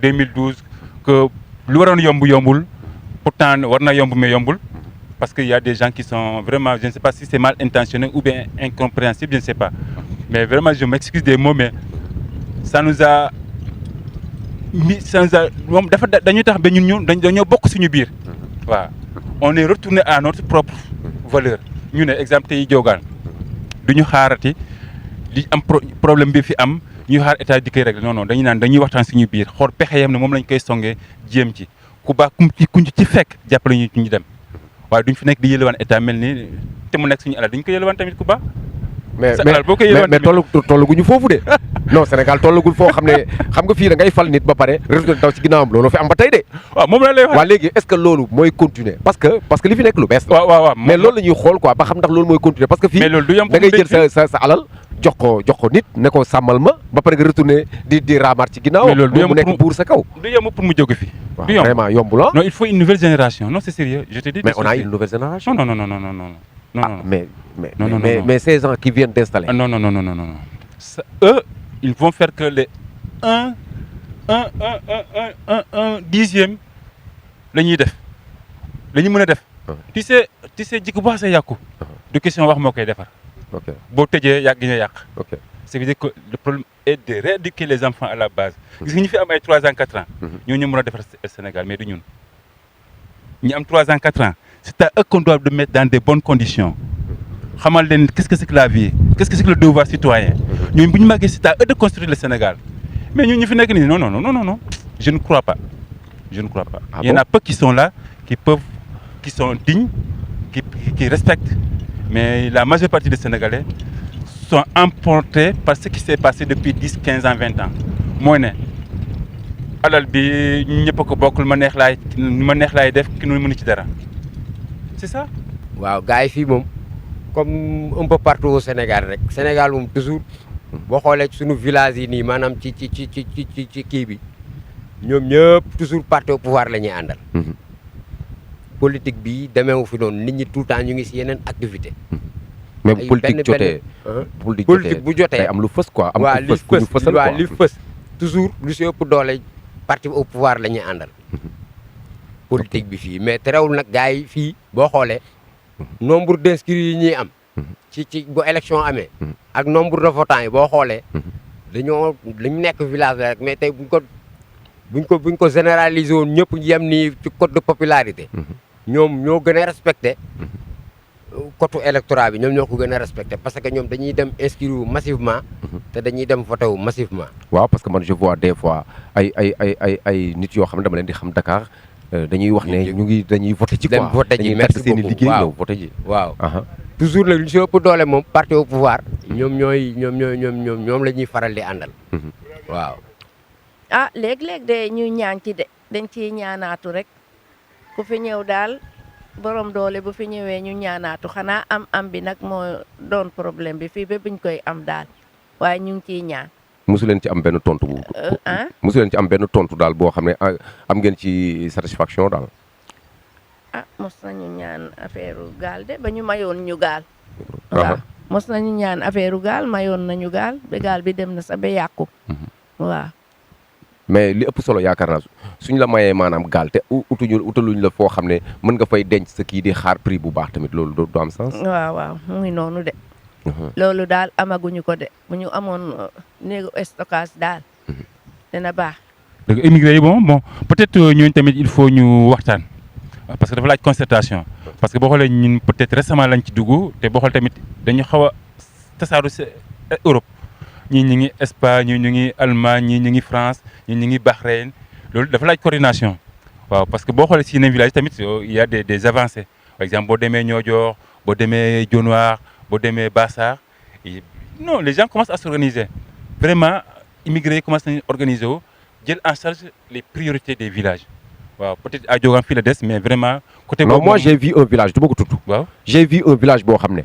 2012 que lu waroon yombul pourtant war na yomb mais yombul parce que y a des gens qui sont vraiment je ne sais pas si c'est mal intentionné ou bien incompréhensible je ne sais pas mais vraiment je m'excuse des mots mais ça nous a moom dañuy tax ba ñun dañoo bokk suñu biir waaw on est retourné à notre propre valeur ñu ne exemple tey Diogaan du ñu xaarati di am problème bi fi am ñuy xaar état di koy régler non dañuy naan dañuy waxtaan suñu biir xool pexe yam ne moom lañ koy songee jéem ci ku baax kuñ ci fekk jàppale ñu dem waaye duñ fi nekk di yëlewaan état mel ni te mu nekk suñu alal duñ ko yëlewaan tamit ku baax. mais tollaguñu foofu de non Sénégal tollagul foo xam ne xam nga fii da ngay fal nit ba pare résultat daw ci ginnaawam loolu fi am ba tey de. waaw moom la lay wax. waaw léegi est-ce que loolu mooy continuer parce que li fi nekk lu bees. waaw mais loolu la ñuy xool quoi ba xam ndax loolu mooy continuer parce que fii mais loolu du yem da ngay jël sa alal jox ko nit ne ko sàmmal ma ba pare nga retourner di raamaat ci ginnaaw. mais loolu du yem mu nekk buur sa kaw. du yem pour mu jóge fi. du yem vraiment yombul non il faut une nouvelle génération non c'est sérieux je te dis. mais on a une nouvelle génération. non. Mais ces gens qui viennent d'installer. Non. Eux, ils vont faire que les 1 dixième la ñuy def la ñu mën a def. tu sais jikko bu xasee yàqu. du question wax moo koy defar. ok boo tëjee yàgg ñu yàq. ok ça veut dire que le problème est de rééduquer les enfants à la base. gis nga ñu fi am ay 3 ans 4 ans. ñooñu mën a defar Sénégal mais du ñun. ñi am 3 ans 4 ans c'est à eux qu'on doit de mettre dans des bonnes conditions. xamal leen qu'est-ce que c'est que la vie qu'est-ce que c'est que le devoir citoyen ñooñu bu ñu màggee c'est à eux de construire le Sénégal mais ñun ñu fi nekk nii non je ne crois pas il y en a peu qui sont là qui sont dignes qui respectent mais la majeure partie des Sénégalais sont emportés par ce qui s'est passé depuis 10 15 ans 20 ans mooy ne alal bi ñëpp a ko bokkul ma neex laay def ki nu mën ci dara c'est ça. waaw gars yi fii moom. comme un peu partout au Sénégal rek Sénégal moom toujours boo xoolee suñu village yi nii maanaam ci kii bi ñoom ñëpp toujours parti au pouvoir la ñuy àndal. politique bi demeewu fi noonu nit ñi tout le temps ñu ngi si yeneen activité même politique jotee politique bu jotee am lu fës quoi. am lu fës waaw li fës toujours lu si ëpp doole parti au pouvoir la ñuy àndal. politique bi fii mais terewul nag gars yi fii boo xoolee. nombre d'inscrits yi ñuy am ci bu élection amee ak nombre de votants yi boo xoolee dañu nekk village la rek mais tey buñ ko généraliser woon ñëpp yem nii ci code de popularité ñoom ñoo gën a respecté code électoral bi ñoom ñoo ko gën a respecté parce que ñoom dañuy dem inscrire massivement te dañuy dem voté wu massivement. waaw parce que man je vois des fois ay nit yoo xam ne dama leen di xam Dakar dañuy wax ne dañuy voté ci quoi. dem voté ji merci beaucoup dañuy liggéey ñëw voté ji. waaw toujours nag lu si ëpp doole moom parti au pouvoir ñoom la ñuy faral di àndal. waaw. léeg-léeg de ñu ñaan ci de dañ ciy ñaanaatu rek ku fi ñëw daal borom doole bu fi ñëwee ñu ñaanaatu xanaa am bi nag moo doon problème bi fii ba buñ koy am daal waaye ñu ngi ciy ñaan. mosu leen ci am benn tontu bu. mosu leen ci am benn tontu daal boo xam ne am ngeen ci satisfaction daal. mos nañu ñaan affaire gaal de ba ñu mayoon ñu gaal. waaw mos nañu ñaan affaire gaal mayoon nañu gaal ba gaal bi dem na sa ba yàqu. waaw. mais li ëpp solo yaakaar naa suñ la mayee maanaam gaal te utaluñ la foo xam ne mën nga fay denc sa kii di xaar prix bu baax tamit loolu du am sens. waaw mu ngi noonu de. loolu daal amaguñu ko de bu ñu amoon néegu stockage daal. dina baax. dëgg immigré yi bon peut-être ñooñu tamit il faut ñu waxtaan parce que dafa laaj concertation parce que boo xoolee ñun peut-être récemment lañ ci dugg te boo xoolee tamit dañu xaw a tasaaru si Europe ñii ñu ngi Espagne ñii ñu ngi Allemagne ñii ñu ngi France ñii ñu ngi Bahreïn loolu dafa laaj coordination waaw parce que boo xoolee si yeneen village tamit il y a des avancées par exemple boo demee Niodior boo demee Dionewar boo demee Bassar non les gens commencent à s'organiser vraiment immigrés yi commencent nañu organiser wu jël en charge les priorités des villages waaw peut-être à Diogane fii la des mais vraiment côté non boobu moi j'ai vu un village du ma ko tudd. waaw j'ai vu un village boo xam ne.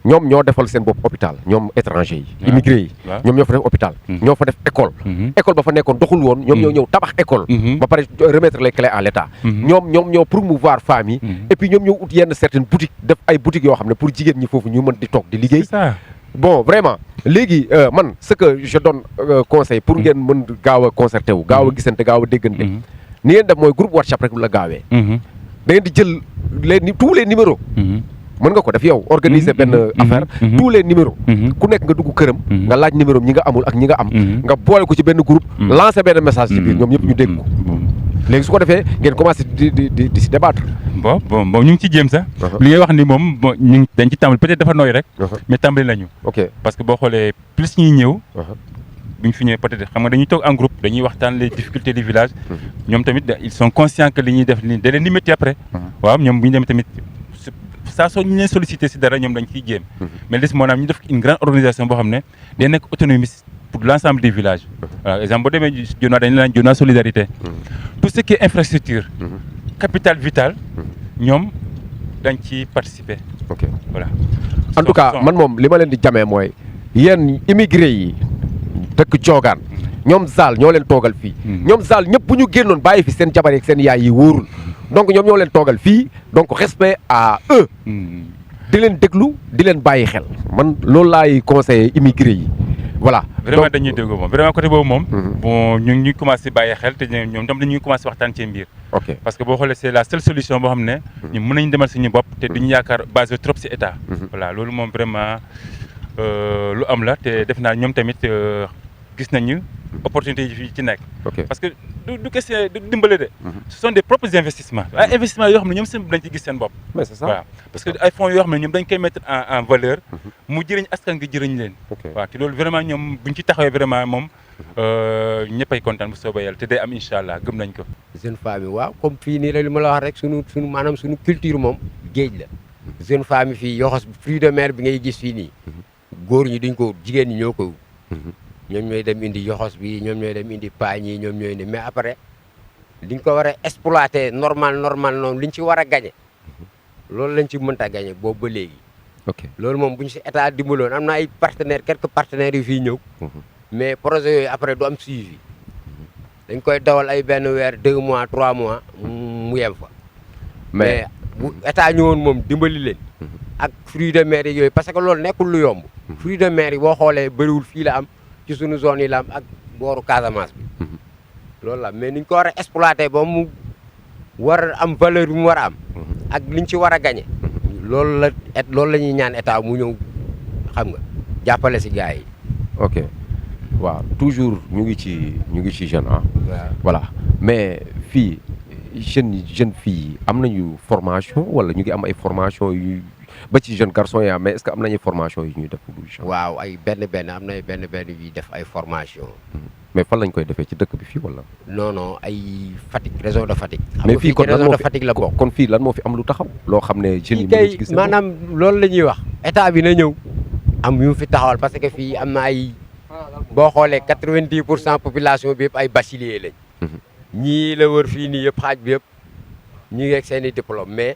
ñoom ñoo defal seen bopp hôpital ñoom étranger yi. immigré yi. ñoom ñoo fa def hôpital. ñoo fa def école. école ba fa nekkoon doxul woon ñoom ñoo ñëw tabax école. ba pare remettre les clés à l'État. ñoom ñoo promouvoir femmes yi. et puis ñoom ñoo ut yenn certaines boutiques def ay boutiques yoo xam ne pour jigéen ñi foofu ñu mën di toog di liggéey. c'est ça. bon vraiment léegi man ce que je donne conseil pour ngeen mën gaaw a concerté wu gaaw a gisante gaaw a déggante. ni ngeen def mooy groupe WhatsApp rek la gaawee. da ngeen di jël tous les numéros. mën nga ko def yow organiser benn affaire tous les numéros ku nekk nga dugg këram nga laaj numéro ñi nga amul ak ñi nga am nga boole ko ci benn groupe lancer benn message ci biir ñoom ñëpp ñu dégg ko léegi su ko defee ngeen commencé di si débattre. bon ñu ngi ci jéem sax li ngay wax ni moom bon ñu ngi dañ ci tàmbali peut-être dafa nooy rek mais tàmbali nañu ok parce que boo xoolee plus ñuy ñëw bu ñu fi ñëwee peut-être xam nga dañuy toog en groupe dañuy waxtaan les difficultés du village ñoom tamit ils sont conscients que li ñuy def ni da leen di métti après waaw ñoom bu ñu demee tamit saa soo ñu leen sollicité si dara ñoom dañ ciy jéem mais des moo naam ñu def une grande organisation boo xam ne day nekk autonomie pour l'ensemble des villages voilà exemple boo demee Dionaa dañu naan Dionaa solidarité tout ce qui est infrastructure capital vital ñoom dañ ci participer ok voilà en tout cas man moom li ma leen di jamee mooy yéen immigré yi dëkk Diogane ñoom Zal ñoo leen toogal fii ñoom Zal ñëpp bu ñu génnoon bàyyi fi seen jabar yi ak seen yaay yi wóorul donc ñoom ñoo leen toogal fii donc respect à eux di leen déglu di leen bàyyi xel man loolu laay conseillé immigré yi voilà vraiment dañuy déglu moom vraiment côté boobu moom bon ñu ngi commencé bàyyi xel te ñoom tam dañuy commencé waxtaan ci mbir ok parce que boo xoolee c'est la seule solution boo xam ne ñu mën nañu demal suñu bopp te duñu yaakaar basé trop ci état voilà loolu moom vraiment lu am la te def naa ñoom tamit gis nañu opportunité yi ci nekk parce que du question du dimbale de ce sont des propres investissements ay investissements yoo xam ne ñoom seen dañ ci gis seen bopp mais c'est ça waaw parce que ay fonds yoo xam ne ñoom dañ koy mettre en valeur mu jëriñ askan gi jëriñ leen waaw te loolu vraiment ñoom buñ ci taxawee vraiment moom ñëppay kontaan bu soobee yàlla te day am incha allah gëm nañ ko jeune femme yi waaw comme fii nii la li ma la wax rek suñu maanaam suñu culture moom géej la jeune femme yi fii yoxos fruit de mer bi ngay gis fii nii góor ñi duñ ko jigéen ñi ñoo ko ñoom ñooy dem indi yoxos bi ñoom ñooy dem indi paañ yi ñoom ñooy indi mais après liñ ko war a exploiter normal noonu liñ ci war a gagné loolu lañ ci mënta gagné boobu ba léegi. ok loolu moom bu ñu si état dimbaloon am na ay partenaires quelques partenaires yu fii ñëw. mais projet yooyu après du am suivi dañ koy dawal ay benn weer 2 mois 3 mois mu yem fa. mais bu état ñëwoon moom dimbali leen. ak fruits de mer yooyu parce que loolu nekkul lu yomb. fruits de mer yi boo xoolee bëriwul fii la am. ci suñu zone yi la am ak booru Casamance bi loolu la mais niñ ko war a exploiter ba mu war a am valeur bi mu war a am ak liñ ci war a gagné loolu la ñuy ñaan état mu ñëw xam nga jàppale si gars yi. ok waaw toujours ñu ngi ci jeune ah. voilà mais fii jeune fille am nañu formation wala ñu ngi am ay formation yu ba ci jeune garçon yaa mais est-ce que am nañu formation yu ñuy def waaw ay benn am na benn yuy def ay formation mais fan lañ koy defee ci dëkk bi fii wala non ay Fatick région de Fatick mais fii kon région de Fatick la bokk kon fii lan moo fi am lu taxaw loo xam ne jeunes yi kay maanaam loolu la ñuy wax état bi na ñëw am yu fi taxawal parce que fii am na ay boo xoolee 90% population bi yëpp ay bachelier lañ ñii la wër fii nii yëpp xaaj bi yëpp ñi ngi ak seen i diplôme mais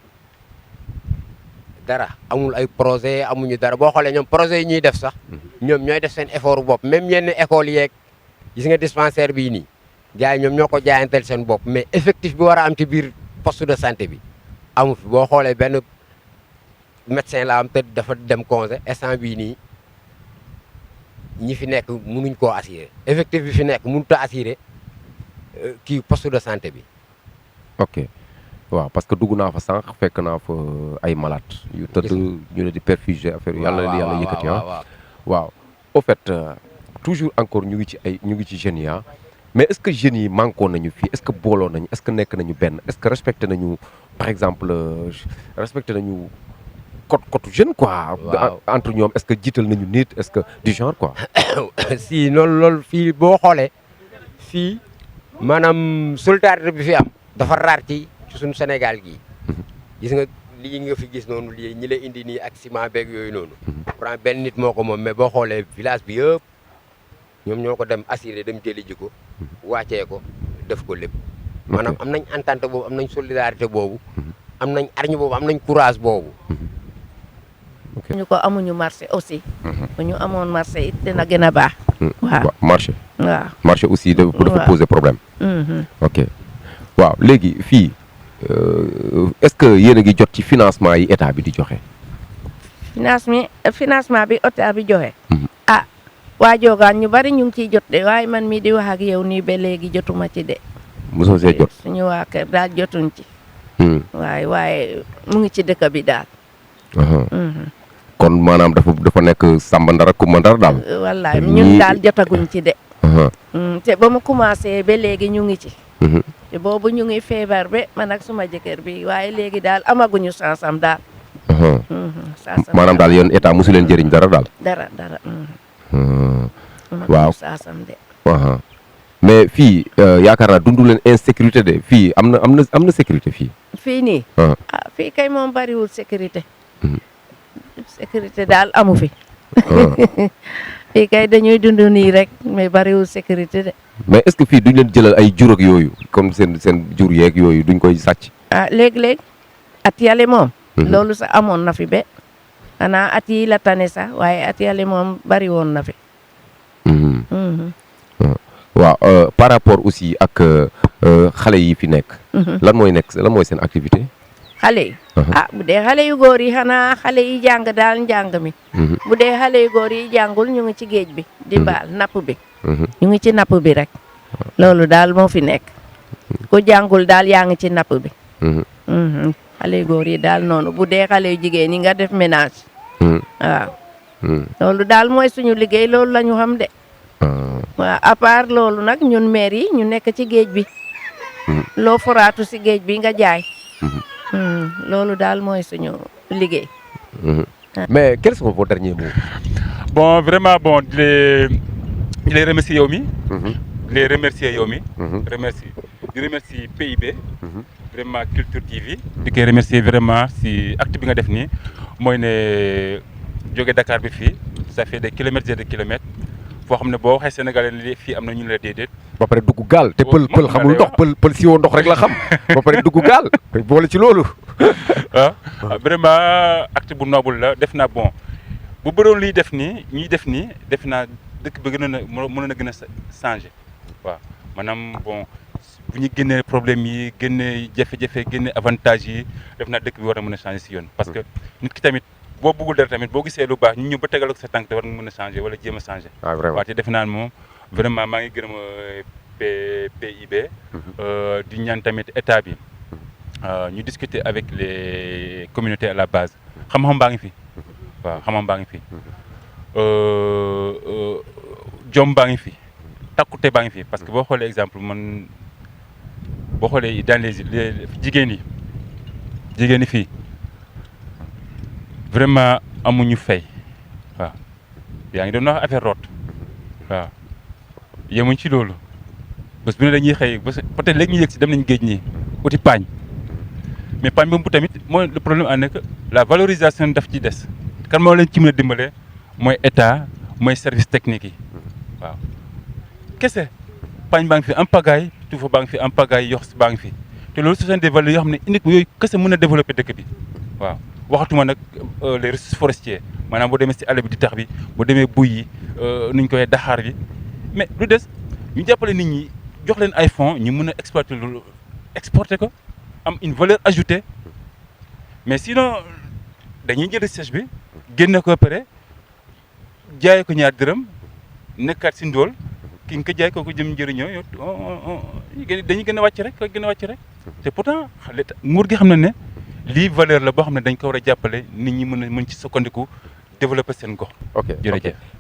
dara amul ay projet amuñu dara boo xoolee ñoom projet yi ñuy def sax ñoom ñooy def seen effort bopp même yenn écoles yeeg gis nga dispensaire bii nii gars yi ñoom ñoo ko jaayanteel seen bopp mais effectif bi war a am ci biir poste de santé bi amu fi boo xoolee benn médecin la am te dafa dem congé instant bii nii ñi fi nekk mënuñ koo assurer effectif bi fi nekk mënut a assurer kii poste de santé bi. ok waaw parce que dugg naa fa sànq fekk naa fa ay malade yu tëdd ñu ne di perfuser affaire yàlla yëkkati waaw au fait toujours encore ñu ngi ci jeunes yi mais est-ce que jeunes yi manqué nañu fii est-ce que booloo nañu est-ce que nekk nañu benn est-ce que respecté nañu par exemple respecté nañu code jeune quoi. entre ñoom est-ce que jiital nañu nit est-ce que du genre quoi. si loolu fii boo xoolee fii maanaam solidarité bi fi am dafa raar ci suñu Sénégal gii gis nga lii nga fi gis noonu lii ñi la indi nii ak ciment beeg yooyu noonu pourtant benn nit moo ko moom mais boo xoolee village bi yëpp ñoom ñoo ko dem assuré dem jëli ji ko wàccee ko def ko lépp. maanaam am nañ entente boobu am nañ solidarité boobu. am nañ hargne boobu am nañ courage boobu. ñu ko amuñu marché aussi. bu ñu amoon marché it dina gën a baax. waaw marché. waaw marché aussi dafa poser problème. ok waaw léegi fii est-ce que yéen a ngi jot ci financement yi état bi di joxe. financement bi état bi joxe. ah waa Diogaan ñu bari ñu ngi ciy jot de waaye man mii di wax ak yow nii ba léegi jotuma ci de. mosoo see jot suñu waa kër daal jotuñ ci. waaye mu ngi ci dëkk bi daal. kon maanaam dafa nekk Samba Ndar ak Kumba Ndar daal. wallaay ñun daal jotaguñ ci de. te ba mu commencé ba léegi ñu ngi ci. te boobu ñu ngi feebar ba man ak suma jëkkër bi waaye léegi daal amaguñu sansam daal. maanaam daal yéen état mosu leen jëriñ dara daal. dara. waaw sansam de. mais fii yaakaar naa dundu leen insécurité de fii am na sécurité fii. fii nii. fii kay moom bariwul sécurité. sécurité daal amu fi. fii kay dañuy dund nii rek mais bariwul sécurité de. mais est-ce que fii duñ leen jëlal ay jur ak yooyu comme seen jur yeeg yooyu duñ koy sàcc. léeg-léeg at yàlla moom. loolu sax amoon na fi ba xanaa at yi la tane sax waaye at yàlla moom bari woon na fi. waaw par rapport aussi ak xale yi fi nekk. lan mooy seen activité. xale yi bu dee xale yu góor yi xanaa xale yi jàng daal njàng mi. bu dee xale yu góor yi jàngul ñu ngi ci géej bi di baal napp bi. ñu ngi ci napp bi rek. loolu daal moo fi nekk. ku jàngul daal yaa ngi ci napp bi. xale yu góor yi daal noonu bu dee xale yu jigéen yi nga def ménage. waaw. loolu daal mooy suñu liggéey loolu la ñu xam de. waaw à part loolu nag ñun maire yi ñu nekk ci géej bi. loo foraatu si géej bi nga jaay. loolu daal mooy suñu liggéey. mais quels sont vos derniers mots. bon vraiment bon di les remercier yow mi. di les remercier yow mi. di remercier PIB. vraiment Culture TV. di koy remercier vraiment si acte bi nga def nii mooy ne jóge Dakar bi fii ça fait des kilomètres et des kilomètres foo xam ne boo waxee Sénégalais ni fii am na ñu la déedéet. ba pare dugg gaal te pël xamul ndox pël si woo ndox rek la xam ba pare dugg gaal boole ci loolu. vraiment acte bu noble la def naa bon bu bëroon liy def nii ñuy def nii def naa dëkk ba gënoon a mënoon a gën a changé waaw maanaam bon bu ñu génnee problème yi génnee jafe-jafe génnee avantage yi def naa dëkk bi war na mën a changé si yoon. parce que nit ki tamit boo bëggul dara tamit boo gisee lu baax ñu ñëw ba tegal ko sa tànk te war nga mën a changé wala jéem a changé. vraiment waaw te def naa moom vraiment maa ngi gërëm PIB. di ñaan tamit état bi ñu discuter avec les communautés à la base xam-xam baa ngi fi waaw xam-xam baa ngi fi jom baa ngi fi takkute baa ngi fi parce que boo xoolee exemple man boo xoolee dans les jigéen yi fii vraiment amuñu fay waaw yaa ngi doon wax affaire root waaw yemuñ ci loolu bés bu ne dañuy xëy peut-être léegi ñu yëg si dem nañ géej ñi uti paañ mais paañ boobu tamit mooy le problème en est que la valorisation daf ci des kan moo leen ci mën a dimbale mooy état mooy service technique yi waaw kese paañ baa ngi fi en pagaille tuufa baa ngi fi en pagaille yox baa ngi fi te loolu ce sont des valeurs yoo xam ne uniquement yooyu kese mën a développer dëkk bi waaw waxatuma nag les ressources forestières maanaam boo demee si àll bi di tax bi boo demee buy yi nuñ koy daxaar bi mais lu des ñu jàppale nit ñi jox leen ay fonds ñu mën a exploiter loolu exporter ko am une valeur ajoutée mais sinon dañuy jël recherche bi génne ko pare jaay ko ñaar dërëm nekkaat si ndóol ki nga ko jaay ko jëm njëriñoo yow dañuy gën a wàcc rek te pourtant nguur gi xam na ne lii valeur la boo xam ne dañ ko war a jàppale nit ñi mën ci sukkandiku développer seen gox.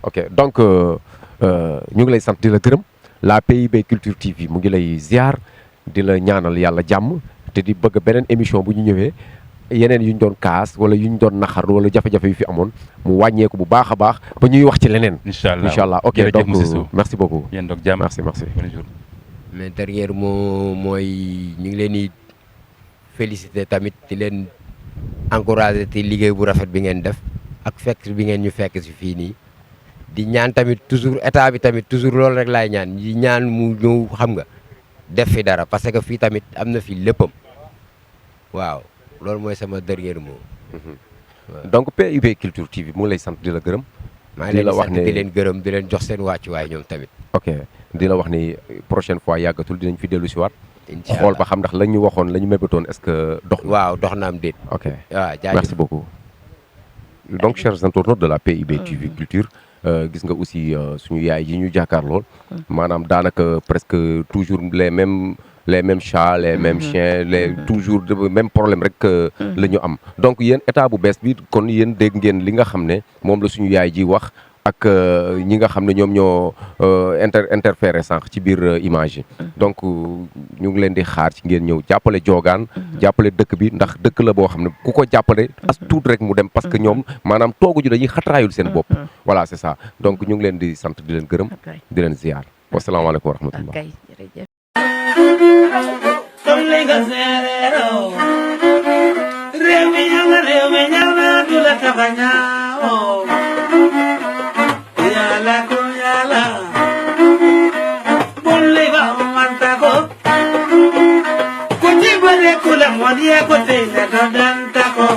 ok donc ñu ngi lay sant di la gërëm la PIB Culture TV mu ngi lay ziar di la ñaanal yàlla jàmm te di bëgg beneen émission bu ñu ñëwee yeneen yu ñu doon kaas wala yu ñu doon naxar wala jafe-jafe yu fi amoon mu wàññeeku bu baax a baax ba ñuy wax ci leneen. incha allah ok donc merci beaucoup. yéen donc jàmm merci. bonjour. mais derrière mooy ñu ngi leen di féliciter tamit di leen encourager te liggéey bu rafet bi ngeen def ak fekk bi ngeen ñu fekk si fii nii di ñaan tamit toujours état bi tamit toujours loolu rek laay ñaan di ñaan mu ñëw xam nga def fi dara parce que fii tamit am na fi léppam waaw loolu mooy sama dernier mot. donc PIB Culture TV mu ngi lay sant di la gërëm. maa ngi leen di sant di leen gërëm di leen jox seen wàccuwaay ñoom tamit. ok di la wax ni prochaine fois yàggatul dinañ fi dellu si waat. incha allah xool ba xam ndax la ñu waxoon la ñu mébétoon est-ce que dox na. waaw dox na am déet. ok waaw jaajëf merci beaucoup. donc chers internautes de la PIB TV Culture. gis nga aussi suñu yaay yi ñu jàkkaar lool maanaam daanaka presque toujours les mêmes chats les mêmes chiens toujours même problème rek la ñu am donc yéen état bu bees bi kon yéen dégg ngeen li nga xam ne moom la suñu yaay ji wax ak ñi nga xam ne ñoom ñoo interféré sànq ci biir image yi donc ñu ngi leen di xaar ci ngeen ñëw jàppale Diogane jàppale dëkk bi ndax dëkk la boo xam ne ku ko jàppale as tuut rek mu dem parce que ñoom maanaam toogu ju dañuy xatraayul seen bopp voilà c'est ça donc ñu ngi leen di sant di leen gërëm di leen ziar wasalaamaaleykum wa rahmatullah Kula mwania kote na danta ko